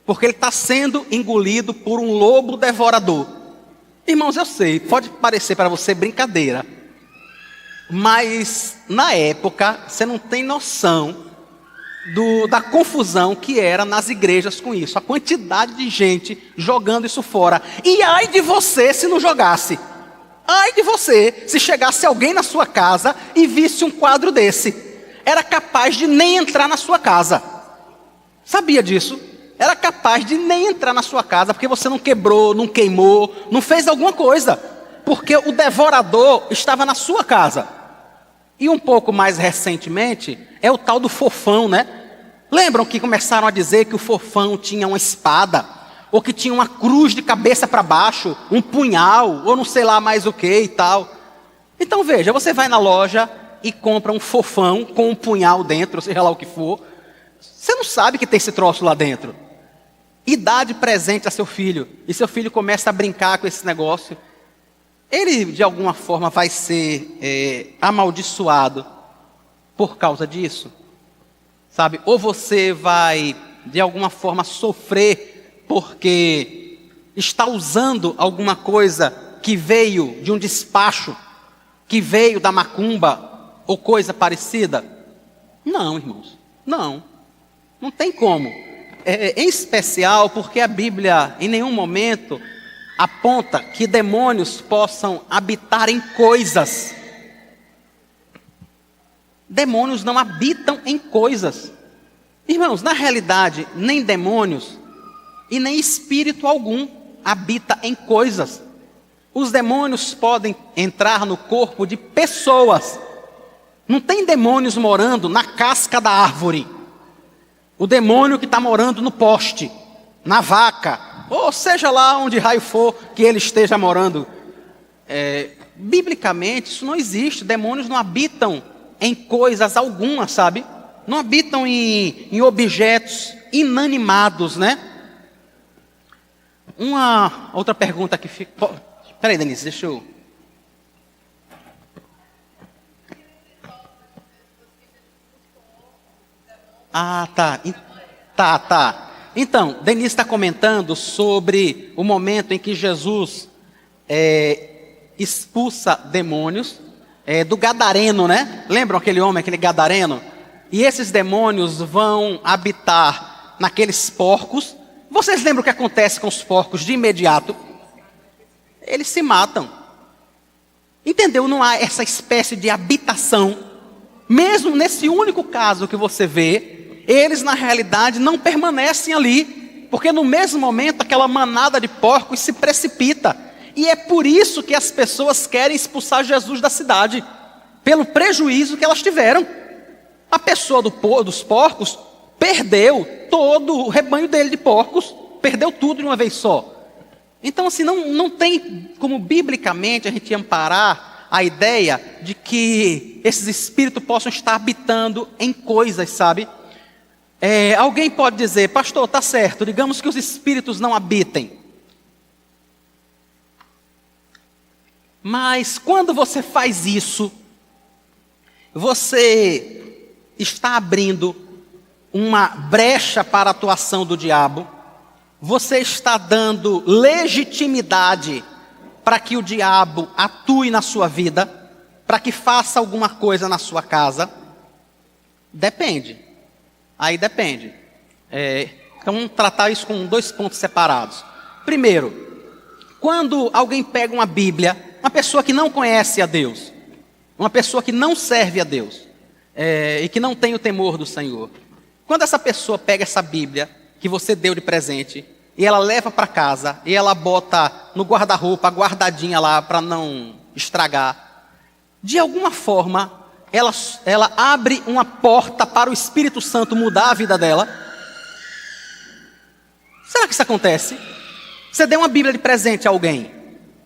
porque ele está sendo engolido por um lobo devorador. Irmãos, eu sei, pode parecer para você brincadeira, mas na época você não tem noção da confusão que era nas igrejas com isso, a quantidade de gente jogando isso fora. E ai de você se não jogasse, ai de você se chegasse alguém na sua casa e visse um quadro desse, era capaz de nem entrar na sua casa. Sabia disso? Era capaz de nem entrar na sua casa, porque você não quebrou, não queimou, não fez alguma coisa, porque o devorador estava na sua casa. E um pouco mais recentemente, é o tal do fofão, né? Lembram que começaram a dizer que o fofão tinha uma espada, ou que tinha uma cruz de cabeça para baixo, um punhal, ou não sei lá mais o que e tal. Então veja, você vai na loja e compra um fofão com um punhal dentro, seja lá o que for. Você não sabe que tem esse troço lá dentro. E dá de presente a seu filho, e seu filho começa a brincar com esse negócio. Ele de alguma forma vai ser amaldiçoado por causa disso, sabe? Ou você vai de alguma forma sofrer porque está usando alguma coisa que veio de um despacho, que veio da macumba ou coisa parecida. Não, irmãos, não tem como. Em especial porque a Bíblia em nenhum momento aponta que demônios possam habitar em coisas. Demônios não habitam em coisas. Irmãos, na realidade, nem demônios e nem espírito algum habita em coisas. Os demônios podem entrar no corpo de pessoas. Não tem demônios morando na casca da árvore. O demônio que está morando no poste, na vaca, ou seja lá onde raio for que ele esteja morando. Biblicamente isso não existe. Demônios não habitam em coisas alguma, sabe? Não habitam em objetos inanimados, né? Uma outra pergunta que fica... Peraí, Denise, deixa eu... Ah, tá. Tá. Então, Denise está comentando sobre o momento em que Jesus expulsa demônios do gadareno, né? Lembram aquele homem, aquele gadareno? E esses demônios vão habitar naqueles porcos. Vocês lembram o que acontece com os porcos de imediato? Eles se matam. Entendeu? Não há essa espécie de habitação. Mesmo nesse único caso que você vê, eles na realidade não permanecem ali, porque no mesmo momento aquela manada de porcos se precipita. E é por isso que as pessoas querem expulsar Jesus da cidade, pelo prejuízo que elas tiveram. A pessoa dos porcos perdeu todo o rebanho dele de porcos, perdeu tudo de uma vez só. Então assim, não tem como biblicamente a gente amparar a ideia de que esses espíritos possam estar habitando em coisas, sabe? Alguém pode dizer, pastor, está certo, digamos que os espíritos não habitem. Mas quando você faz isso, você está abrindo uma brecha para a atuação do diabo, você está dando legitimidade para que o diabo atue na sua vida, para que faça alguma coisa na sua casa? Depende. Aí depende. Então vamos tratar isso com 2 pontos separados. Primeiro, quando alguém pega uma Bíblia, uma pessoa que não conhece a Deus, uma pessoa que não serve a Deus, e que não tem o temor do Senhor, quando essa pessoa pega essa Bíblia que você deu de presente, e ela leva para casa, e ela bota no guarda-roupa, guardadinha lá para não estragar, de alguma forma, ela abre uma porta para o Espírito Santo mudar a vida dela. Será que isso acontece? Você deu uma Bíblia de presente a alguém,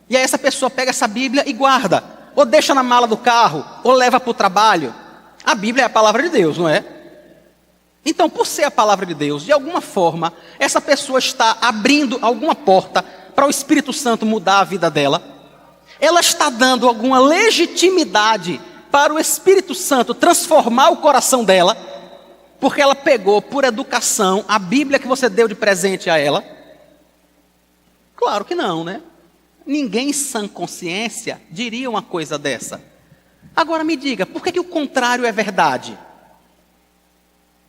e aí essa pessoa pega essa Bíblia e guarda, ou deixa na mala do carro, ou leva para o trabalho. A Bíblia é a palavra de Deus, não é? Então, por ser a palavra de Deus, de alguma forma, essa pessoa está abrindo alguma porta para o Espírito Santo mudar a vida dela. Ela está dando alguma legitimidade para o Espírito Santo transformar o coração dela, porque ela pegou por educação a Bíblia que você deu de presente a ela? Claro que não, né? Ninguém em sã consciência diria uma coisa dessa. Agora me diga, por que o contrário é verdade?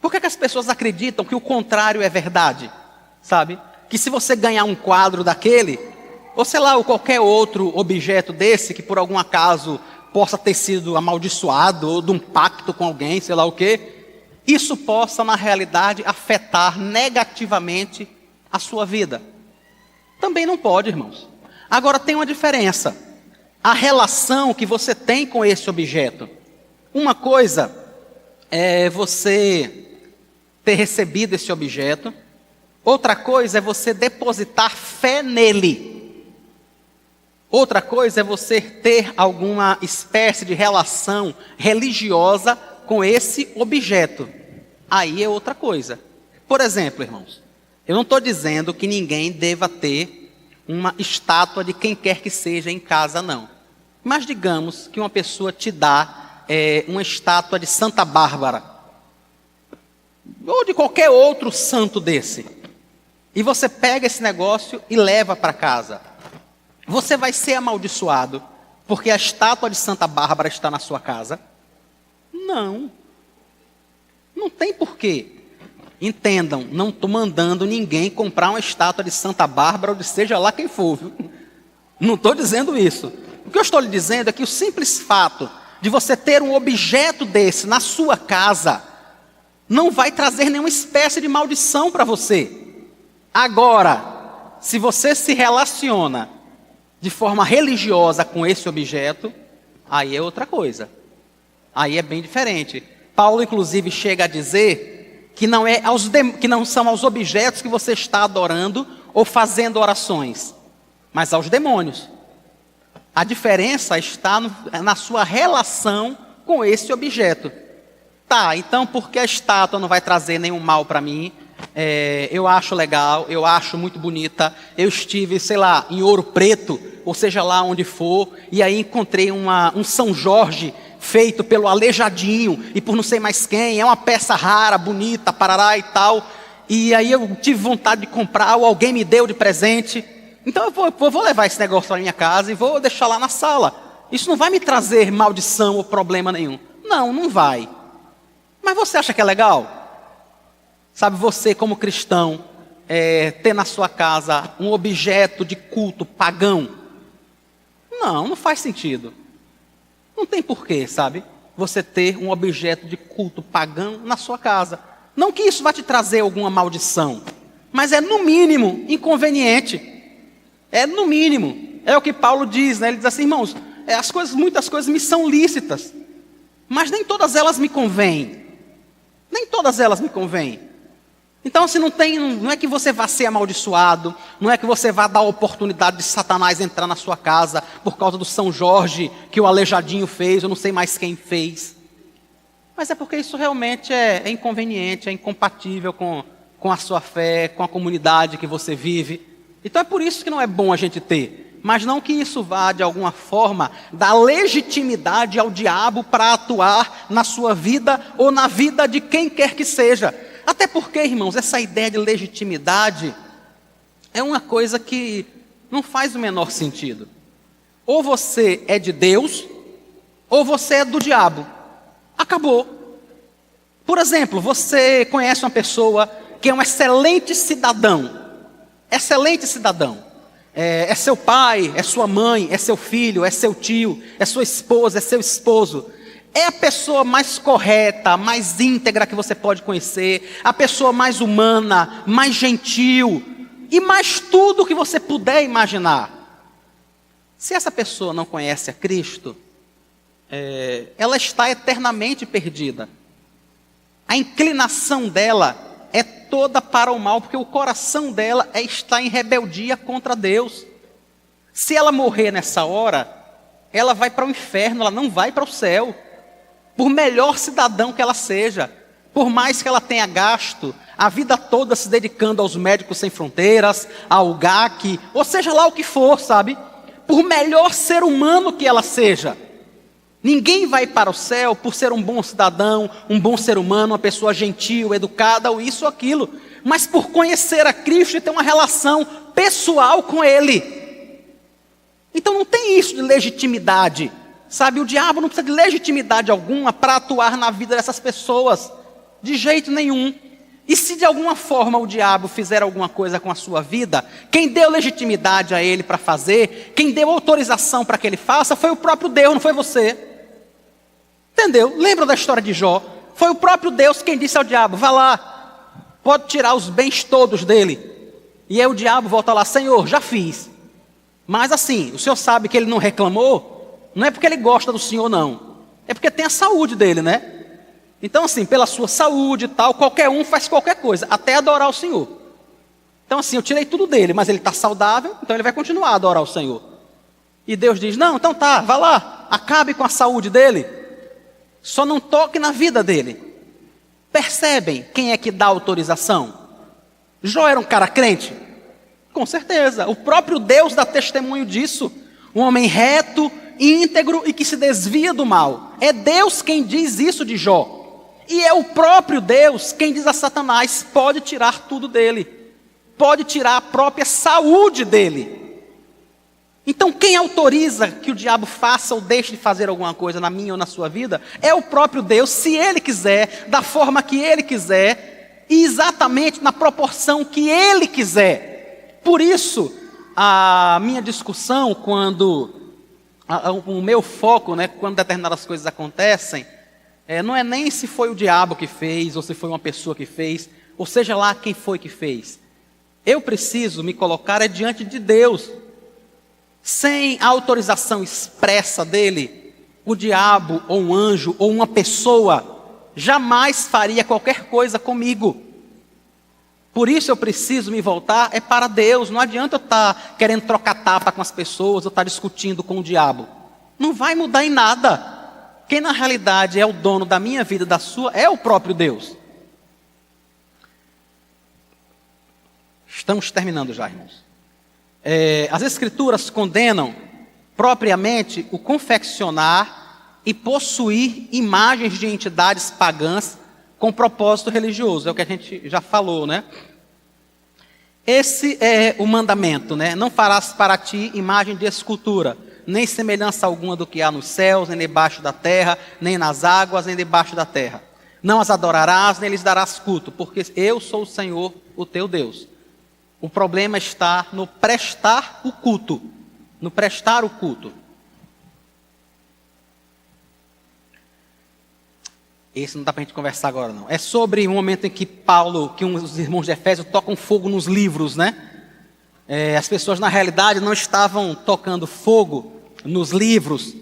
Por que as pessoas acreditam que o contrário é verdade? Sabe? Que se você ganhar um quadro daquele, ou sei lá, ou qualquer outro objeto desse, que por algum acaso possa ter sido amaldiçoado, ou de um pacto com alguém, sei lá o quê, isso possa, na realidade, afetar negativamente a sua vida. Também não pode, irmãos. Agora tem uma diferença. A relação que você tem com esse objeto. Uma coisa é você ter recebido esse objeto. Outra coisa é você depositar fé nele. Outra coisa é você ter alguma espécie de relação religiosa com esse objeto. Aí é outra coisa. Por exemplo, irmãos, eu não estou dizendo que ninguém deva ter uma estátua de quem quer que seja em casa, não. Mas digamos que uma pessoa te dá uma estátua de Santa Bárbara, ou de qualquer outro santo desse, e você pega esse negócio e leva para casa. Você vai ser amaldiçoado porque a estátua de Santa Bárbara está na sua casa? Não. Não tem porquê. Entendam, não estou mandando ninguém comprar uma estátua de Santa Bárbara ou de seja lá quem for, viu? Não estou dizendo isso. O que eu estou lhe dizendo é que o simples fato de você ter um objeto desse na sua casa não vai trazer nenhuma espécie de maldição para você. Agora, se você se relaciona de forma religiosa com esse objeto, aí é outra coisa. Aí é bem diferente. Paulo, inclusive, chega a dizer que não são aos objetos que você está adorando ou fazendo orações, mas aos demônios. A diferença está na sua relação com esse objeto. Tá, então porque a estátua não vai trazer nenhum mal para mim? Eu acho legal, eu acho muito bonita. Eu estive, sei lá, em Ouro Preto, ou seja lá onde for, e aí encontrei um São Jorge feito pelo Aleijadinho e por não sei mais quem, é uma peça rara, bonita, parará e tal, e aí eu tive vontade de comprar, ou alguém me deu de presente, então eu vou levar esse negócio para minha casa e vou deixar lá na sala. Isso não vai me trazer maldição ou problema nenhum. Não vai. Mas você acha que é legal? Sabe, você como cristão, ter na sua casa um objeto de culto pagão? Não faz sentido. Não tem porquê, sabe? Você ter um objeto de culto pagão na sua casa. Não que isso vá te trazer alguma maldição, mas é no mínimo inconveniente. É no mínimo. É o que Paulo diz, né? Ele diz assim, irmãos, muitas coisas me são lícitas, mas nem todas elas me convêm. Nem todas elas me convêm. Então, assim, não é que você vá ser amaldiçoado, não é que você vá dar a oportunidade de Satanás entrar na sua casa por causa do São Jorge que o Aleijadinho fez, eu não sei mais quem fez. Mas é porque isso realmente é inconveniente, é incompatível com a sua fé, com a comunidade que você vive. Então é por isso que não é bom a gente ter. mas não que isso vá, de alguma forma, dar legitimidade ao diabo para atuar na sua vida ou na vida de quem quer que seja. Até porque, irmãos, essa ideia de legitimidade é uma coisa que não faz o menor sentido. Ou você é de Deus, ou você é do diabo. Acabou. Por exemplo, você conhece uma pessoa que é um excelente cidadão. Excelente cidadão. É seu pai, é sua mãe, é seu filho, é seu tio, é sua esposa, é seu esposo. É a pessoa mais correta, mais íntegra que você pode conhecer, a pessoa mais humana, mais gentil e mais tudo que você puder imaginar. Se essa pessoa não conhece a Cristo, ela está eternamente perdida. A inclinação dela é toda para o mal, porque o coração dela está em rebeldia contra Deus. Se ela morrer nessa hora, ela vai para o inferno, ela não vai para o céu. Por melhor cidadão que ela seja, por mais que ela tenha gasto a vida toda se dedicando aos Médicos Sem Fronteiras, ao GAC, ou seja lá o que for, sabe? Por melhor ser humano que ela seja, ninguém vai para o céu por ser um bom cidadão, um bom ser humano, uma pessoa gentil, educada, ou isso ou aquilo, mas por conhecer a Cristo e ter uma relação pessoal com Ele. Então não tem isso de legitimidade, sabe? O diabo não precisa de legitimidade alguma para atuar na vida dessas pessoas, de jeito nenhum. E se de alguma forma o diabo fizer alguma coisa com a sua vida, quem deu legitimidade a ele para fazer, quem deu autorização para que ele faça, foi o próprio Deus, não foi você. Entendeu? Lembra da história de Jó? Foi o próprio Deus quem disse ao diabo: vá lá, pode tirar os bens todos dele. E aí o diabo volta lá: Senhor, já fiz. Mas assim, o Senhor sabe que ele não reclamou, não é porque ele gosta do Senhor, não. É porque tem a saúde dele, né? Então assim, pela sua saúde e tal, qualquer um faz qualquer coisa, até adorar o Senhor. Então assim, eu tirei tudo dele, mas ele está saudável, então ele vai continuar a adorar o Senhor. E Deus diz: não, então tá, vá lá, acabe com a saúde dele, só não toque na vida dele. Percebem quem é que dá autorização? Jó era um cara crente? Com certeza, o próprio Deus dá testemunho disso. Um homem reto, íntegro e que se desvia do mal. É Deus quem diz isso de Jó. E é o próprio Deus quem diz a Satanás: pode tirar tudo dele, pode tirar a própria saúde dele. Então quem autoriza que o diabo faça ou deixe de fazer alguma coisa na minha ou na sua vida é o próprio Deus, se ele quiser, da forma que ele quiser e exatamente na proporção que ele quiser. Por isso a minha discussão, o meu foco, né, quando determinadas coisas acontecem, não é nem se foi o diabo que fez, ou se foi uma pessoa que fez, ou seja lá quem foi que fez. Eu preciso me colocar diante de Deus. Sem a autorização expressa dele, o diabo, ou um anjo, ou uma pessoa, jamais faria qualquer coisa comigo. Por isso eu preciso me voltar para Deus. Não adianta eu estar querendo trocar tapa com as pessoas, ou estar discutindo com o diabo. Não vai mudar em nada. Quem na realidade é o dono da minha vida, da sua, é o próprio Deus. Estamos terminando já, irmãos. As Escrituras condenam propriamente o confeccionar e possuir imagens de entidades pagãs com propósito religioso. É o que a gente já falou, né? Esse é o mandamento, né? Não farás para ti imagem de escultura, nem semelhança alguma do que há nos céus, nem debaixo da terra, nem nas águas, nem debaixo da terra. Não as adorarás, nem lhes darás culto, porque eu sou o Senhor, o teu Deus. O problema está no prestar o culto. No prestar o culto. Esse não dá para a gente conversar agora, não. É sobre um momento em que os irmãos de Efésio tocam fogo nos livros, né? As pessoas na realidade não estavam tocando fogo nos livros,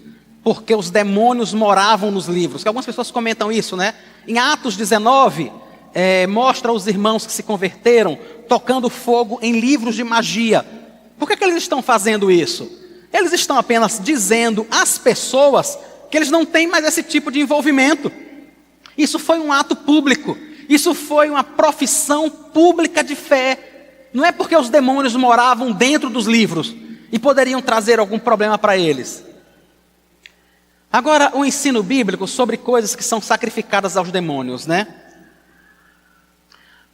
porque os demônios moravam nos livros. Que algumas pessoas comentam isso, né? Em Atos 19, mostra os irmãos que se converteram tocando fogo em livros de magia. Por que eles estão fazendo isso? Eles estão apenas dizendo às pessoas que eles não têm mais esse tipo de envolvimento. Isso foi um ato público. Isso foi uma profissão pública de fé. Não é porque os demônios moravam dentro dos livros. e poderiam trazer algum problema para eles. Agora, o ensino bíblico sobre coisas que são sacrificadas aos demônios, né?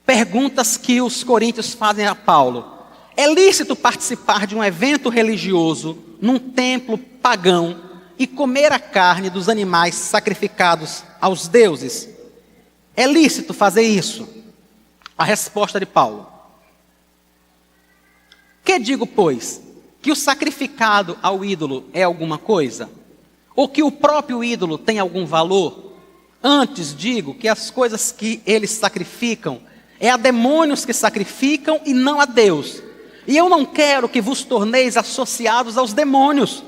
Perguntas que os coríntios fazem a Paulo. É lícito participar de um evento religioso num templo pagão e comer a carne dos animais sacrificados aos deuses? É lícito fazer isso? A resposta de Paulo. Que digo, pois? Que o sacrificado ao ídolo é alguma coisa? Ou que o próprio ídolo tem algum valor? Antes digo que as coisas que eles sacrificam é a demônios que sacrificam e não a Deus. E eu não quero que vos torneis associados aos demônios.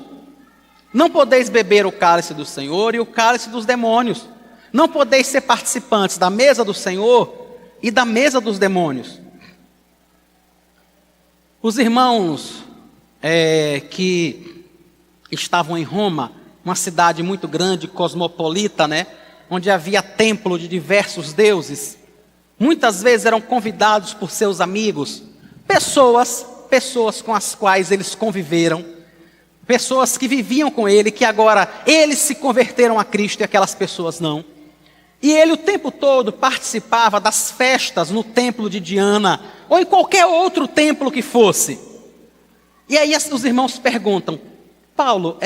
Não podeis beber o cálice do Senhor e o cálice dos demônios. Não podeis ser participantes da mesa do Senhor e da mesa dos demônios. Os irmãos que estavam em Roma, uma cidade muito grande, cosmopolita, né? Onde havia templo de diversos deuses, muitas vezes eram convidados por seus amigos, pessoas com as quais eles conviveram, pessoas que viviam com ele, que agora eles se converteram a Cristo e aquelas pessoas não. E ele o tempo todo participava das festas no templo de Diana, ou em qualquer outro templo que fosse. E aí os irmãos perguntam: Paulo,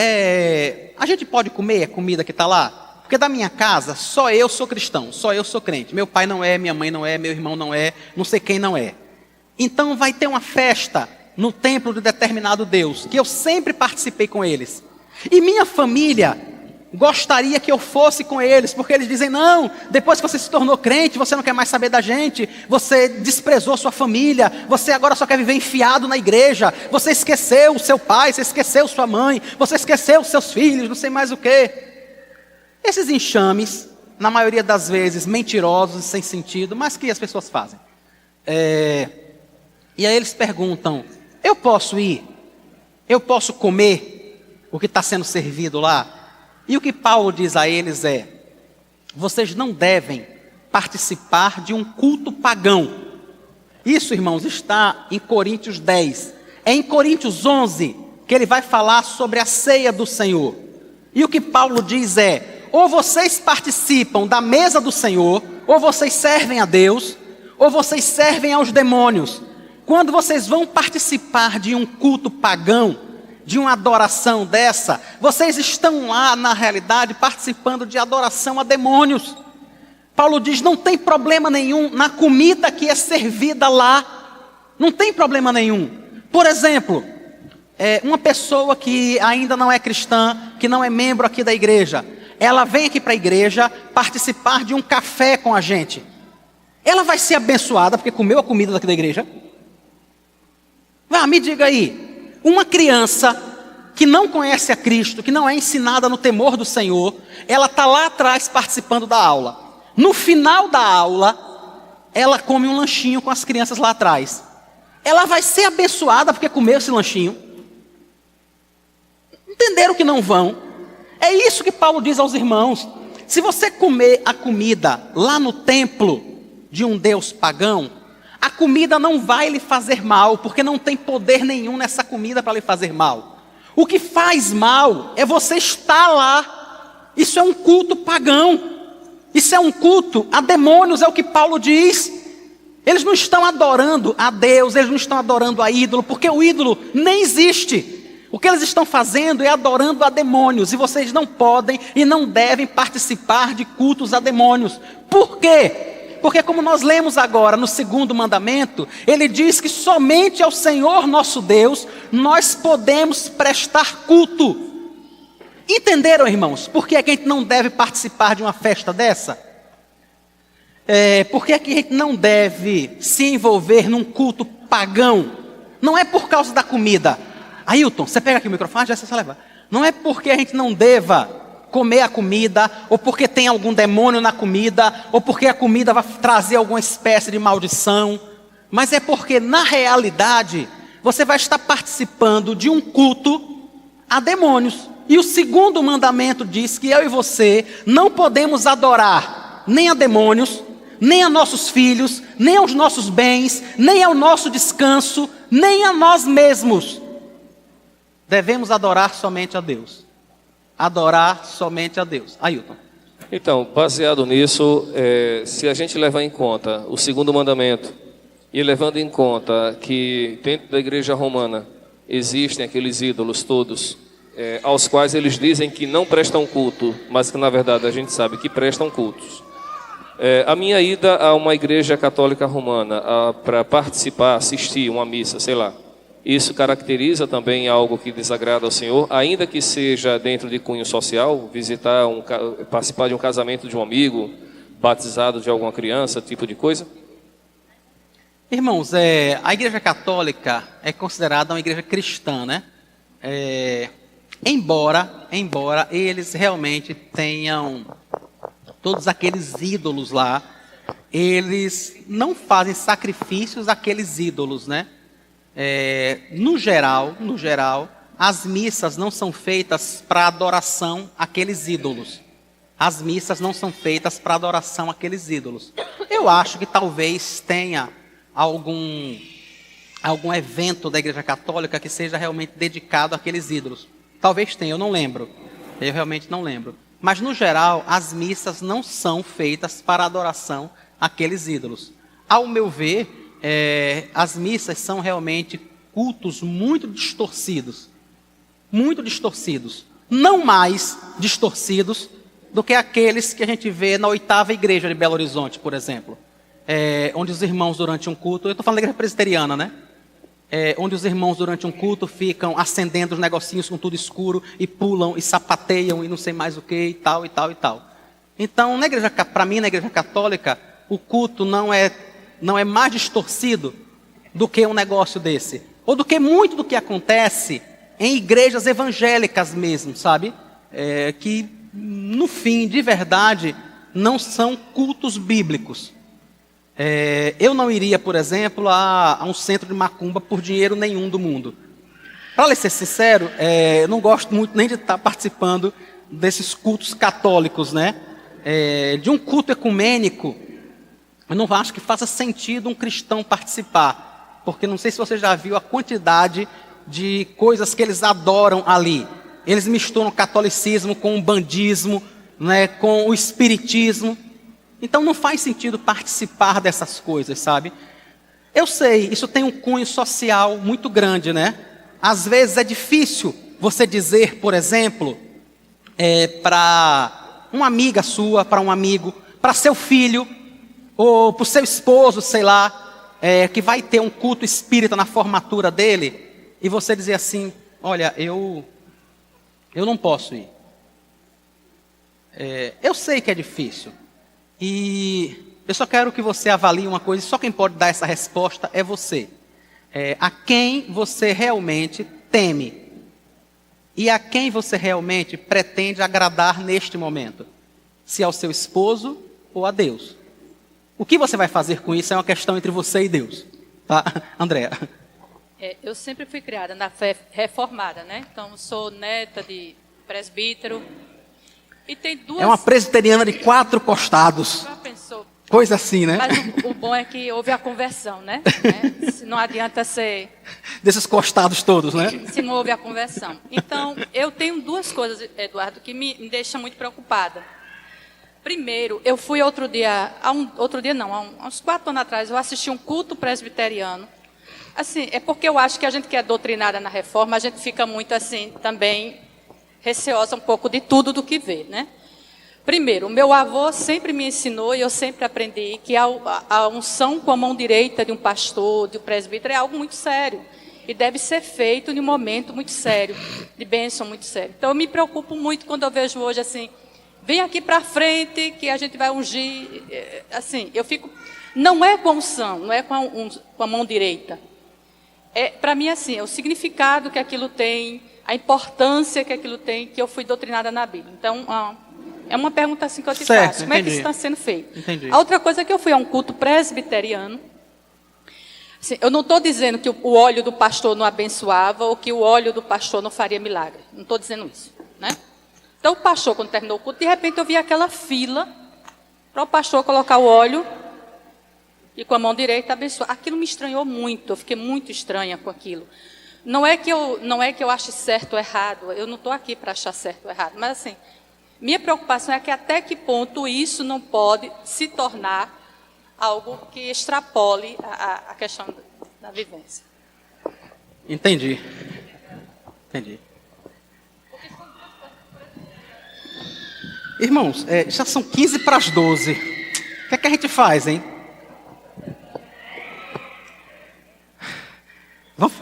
a gente pode comer a comida que está lá? Porque da minha casa, só eu sou cristão, só eu sou crente. Meu pai não é, minha mãe não é, meu irmão não é, não sei quem não é. Então vai ter uma festa no templo de determinado Deus, que eu sempre participei com eles. E minha família gostaria que eu fosse com eles, porque eles dizem: não, depois que você se tornou crente, você não quer mais saber da gente, você desprezou sua família, você agora só quer viver enfiado na igreja, você esqueceu o seu pai, você esqueceu sua mãe, você esqueceu os seus filhos, não sei mais o quê. Esses enxames, na maioria das vezes, mentirosos, sem sentido, mas que as pessoas fazem. E aí eles perguntam: eu posso ir? Eu posso comer o que está sendo servido lá? E o que Paulo diz a eles é: vocês não devem participar de um culto pagão. Isso, irmãos, está em Coríntios 10. É em Coríntios 11 que ele vai falar sobre a ceia do Senhor. E o que Paulo diz é: ou vocês participam da mesa do Senhor, ou vocês servem a Deus, ou vocês servem aos demônios. Quando vocês vão participar de um culto pagão, de uma adoração dessa, vocês estão lá, na realidade, participando de adoração a demônios. Paulo diz: não tem problema nenhum na comida que é servida lá. Não tem problema nenhum. Por exemplo, uma pessoa que ainda não é cristã, que não é membro aqui da igreja, ela vem aqui para a igreja participar de um café com a gente. Ela vai ser abençoada porque comeu a comida daqui da igreja? Me diga aí, uma criança que não conhece a Cristo, que não é ensinada no temor do Senhor, ela está lá atrás participando da aula. No final da aula, ela come um lanchinho com as crianças lá atrás. Ela vai ser abençoada porque comeu esse lanchinho? Entenderam que não vão? É isso que Paulo diz aos irmãos: se você comer a comida lá no templo de um Deus pagão, a comida não vai lhe fazer mal, porque não tem poder nenhum nessa comida para lhe fazer mal. O que faz mal é você estar lá. Isso é um culto pagão. Isso é um culto a demônios, é o que Paulo diz. Eles não estão adorando a Deus, eles não estão adorando a ídolo, porque o ídolo nem existe. O que eles estão fazendo é adorando a demônios, e vocês não podem e não devem participar de cultos a demônios. Por quê? Porque, como nós lemos agora no 2º mandamento, ele diz que somente ao Senhor nosso Deus nós podemos prestar culto. Entenderam, irmãos? Por que é que a gente não deve participar de uma festa dessa? Por que é que a gente não deve se envolver num culto pagão? Não é por causa da comida. Ailton, você pega aqui o microfone, já você leva. Não é porque a gente não deva comer a comida, ou porque tem algum demônio na comida, ou porque a comida vai trazer alguma espécie de maldição, mas é porque, na realidade, você vai estar participando de um culto a demônios. E o 2º mandamento diz que eu e você não podemos adorar nem a demônios, nem a nossos filhos, nem aos nossos bens, nem ao nosso descanso, nem a nós mesmos. devemos adorar somente a Deus. Adorar somente a Deus. Ailton. Então, baseado nisso, se a gente levar em conta o segundo mandamento e levando em conta que dentro da igreja romana existem aqueles ídolos todos, aos quais eles dizem que não prestam culto, mas que na verdade a gente sabe que prestam cultos. A minha ida a uma igreja católica romana para participar, assistir uma missa, sei lá, isso caracteriza também algo que desagrada ao Senhor, ainda que seja dentro de cunho social, participar de um casamento de um amigo, batizado de alguma criança, tipo de coisa? Irmãos, a igreja católica é considerada uma igreja cristã, né? Embora eles realmente tenham todos aqueles ídolos lá, eles não fazem sacrifícios àqueles ídolos, né? No geral, as missas não são feitas para adoração àqueles ídolos. As missas não são feitas para adoração àqueles ídolos. Eu acho que talvez tenha algum evento da Igreja Católica que seja realmente dedicado àqueles ídolos. Talvez tenha, eu não lembro. Eu realmente não lembro. Mas, no geral, as missas não são feitas para adoração àqueles ídolos. Ao meu ver, as missas são realmente cultos muito distorcidos. Muito distorcidos. Não mais distorcidos do que aqueles que a gente vê na 8ª igreja de Belo Horizonte, por exemplo. Onde os irmãos durante um culto, eu estou falando da igreja presbiteriana, né? Onde os irmãos durante um culto ficam acendendo os negocinhos com tudo escuro e pulam e sapateiam e não sei mais o que e tal, e tal, e tal. Então, para mim, na igreja católica, o culto não é mais distorcido do que um negócio desse. Ou do que muito do que acontece em igrejas evangélicas mesmo, sabe? Que, no fim, de verdade, não são cultos bíblicos. Eu não iria, por exemplo, a um centro de macumba por dinheiro nenhum do mundo. Para lhe ser sincero, eu não gosto muito nem de estar participando desses cultos católicos, né? De um culto ecumênico, eu não acho que faça sentido um cristão participar. Porque não sei se você já viu a quantidade de coisas que eles adoram ali. Eles misturam o catolicismo com o bandismo, né, com o espiritismo. Então não faz sentido participar dessas coisas, sabe? Eu sei, isso tem um cunho social muito grande, né? Às vezes é difícil você dizer, por exemplo, para uma amiga sua, para um amigo, para seu filho, ou para o seu esposo, sei lá, que vai ter um culto espírita na formatura dele, e você dizer assim, olha, eu não posso ir. Eu sei que é difícil. E eu só quero que você avalie uma coisa, só quem pode dar essa resposta é você. A quem você realmente teme. E a quem você realmente pretende agradar neste momento. Se ao seu esposo ou a Deus. O que você vai fazer com isso é uma questão entre você e Deus. Tá, Andréa? Eu sempre fui criada na fé reformada, né? Então, sou neta de presbítero. E tem duas... É uma presbiteriana de 4 costados. Já pensou? Coisa assim, né? Mas o bom é que houve a conversão, né? Não adianta ser... Desses costados todos, né? Se não houve a conversão. Então, eu tenho 2 coisas, Eduardo, que me deixam muito preocupada. Primeiro, eu fui há uns 4 anos atrás, eu assisti um culto presbiteriano. Assim, é porque eu acho que a gente que é doutrinada na reforma, a gente fica muito assim, também receosa um pouco de tudo do que vê, né? Primeiro, o meu avô sempre me ensinou e eu sempre aprendi que a unção com a mão direita de um pastor, de um presbítero, é algo muito sério. E deve ser feito em um momento muito sério, de bênção muito sério. Então, eu me preocupo muito quando eu vejo hoje assim, vem aqui para frente que a gente vai ungir. Assim, eu fico... Não é com a unção, não é com a mão direita. Para mim, assim, é o significado que aquilo tem, a importância que aquilo tem, que eu fui doutrinada na Bíblia. Então, é uma pergunta assim que eu te faço. Como é que isso está sendo feito? Entendi. A outra coisa é que eu fui a um culto presbiteriano. Assim, eu não estou dizendo que o óleo do pastor não abençoava ou que o óleo do pastor não faria milagre. Não estou dizendo isso, né? Então, o pastor, quando terminou o culto, de repente eu vi aquela fila para o pastor colocar o óleo e com a mão direita abençoar. Aquilo me estranhou muito, eu fiquei muito estranha com aquilo. Não é que eu ache certo ou errado, eu não estou aqui para achar certo ou errado, mas assim, minha preocupação é que até que ponto isso não pode se tornar algo que extrapole a questão da vivência. Entendi. Irmãos, já são 15 para as 12. O que é que a gente faz, hein? Vamos?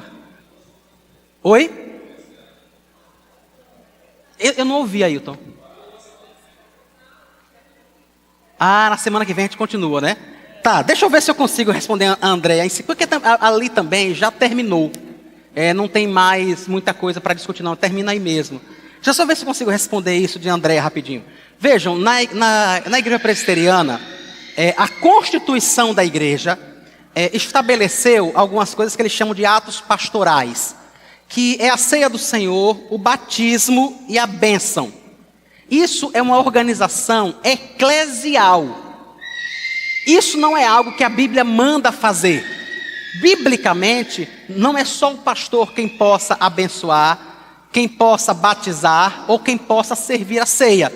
Oi? Eu não ouvi, Ailton. Na semana que vem a gente continua, né? Tá, deixa eu ver se eu consigo responder a Andréia. Porque ali também já terminou. Não tem mais muita coisa para discutir, não. Termina aí mesmo. Deixa eu só ver se eu consigo responder isso de Andréia rapidinho. Vejam, na igreja presbiteriana, a constituição da igreja estabeleceu algumas coisas que eles chamam de atos pastorais, que é a ceia do Senhor, o batismo e a bênção. Isso é uma organização eclesial. Isso não é algo que a Bíblia manda fazer. Biblicamente, não é só o pastor quem possa abençoar, quem possa batizar ou quem possa servir a ceia.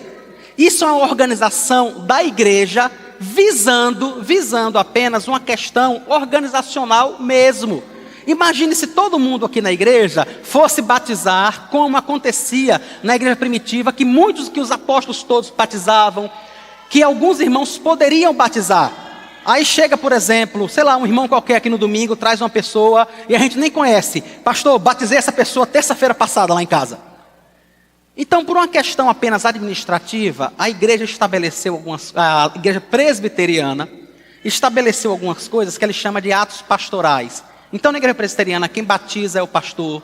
Isso é uma organização da igreja visando apenas uma questão organizacional mesmo. Imagine se todo mundo aqui na igreja fosse batizar, como acontecia na igreja primitiva, que os apóstolos todos batizavam, que alguns irmãos poderiam batizar. Aí chega, por exemplo, um irmão qualquer aqui no domingo, traz uma pessoa e a gente nem conhece. Pastor, batizei essa pessoa terça-feira passada lá em casa. Então, por uma questão apenas administrativa, a igreja presbiteriana estabeleceu algumas coisas que ele chama de atos pastorais. Então, na igreja presbiteriana, quem batiza é o pastor,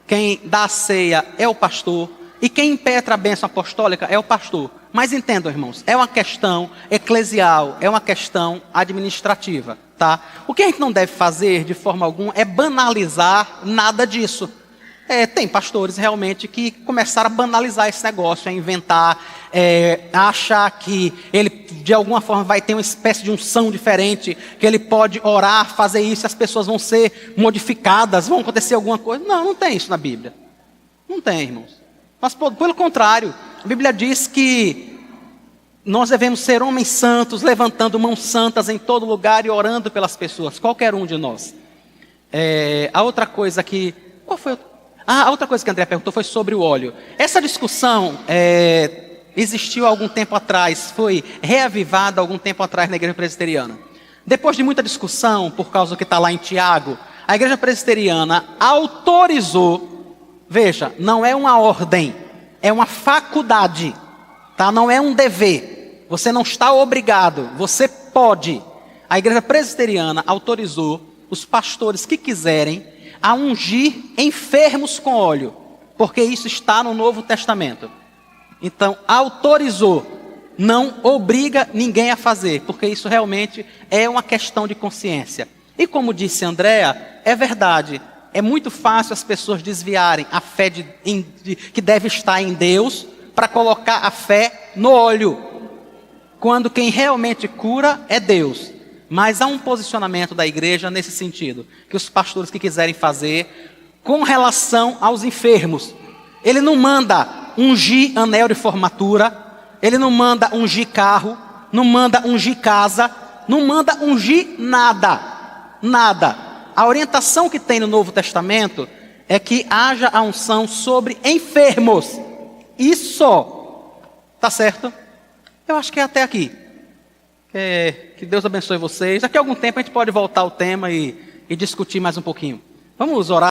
quem dá a ceia é o pastor, e quem impetra a bênção apostólica é o pastor. Mas entendam, irmãos, é uma questão eclesial, é uma questão administrativa, tá? O que a gente não deve fazer, de forma alguma, é banalizar nada disso. Tem pastores realmente que começaram a banalizar esse negócio, a inventar, a achar que ele de alguma forma vai ter uma espécie de unção diferente, que ele pode orar, fazer isso, e as pessoas vão ser modificadas, vão acontecer alguma coisa. Não tem isso na Bíblia. Não tem, irmãos. Mas pelo contrário, a Bíblia diz que nós devemos ser homens santos, levantando mãos santas em todo lugar e orando pelas pessoas, qualquer um de nós. A outra coisa que... Qual foi a outra coisa que a André perguntou foi sobre o óleo. Essa discussão existiu há algum tempo atrás, foi reavivada há algum tempo atrás na igreja presbiteriana. Depois de muita discussão, por causa do que está lá em Tiago, a igreja presbiteriana autorizou, veja, não é uma ordem, é uma faculdade, tá? Não é um dever, você não está obrigado, você pode. A igreja presbiteriana autorizou os pastores que quiserem a ungir enfermos com óleo, porque isso está no Novo Testamento. Então, autorizou, não obriga ninguém a fazer, porque isso realmente é uma questão de consciência. E como disse Andréa, é verdade, é muito fácil as pessoas desviarem a fé que deve estar em Deus para colocar a fé no óleo, quando quem realmente cura é Deus. Mas há um posicionamento da igreja nesse sentido, que os pastores que quiserem fazer com relação aos enfermos. Ele não manda ungir anel de formatura, ele não manda ungir carro, não manda ungir casa, não manda ungir nada, nada. A orientação que tem no Novo Testamento é que haja a unção sobre enfermos, e só. Tá certo? Eu acho que é até aqui. Que Deus abençoe vocês. Daqui a algum tempo a gente pode voltar ao tema e discutir mais um pouquinho. Vamos orar.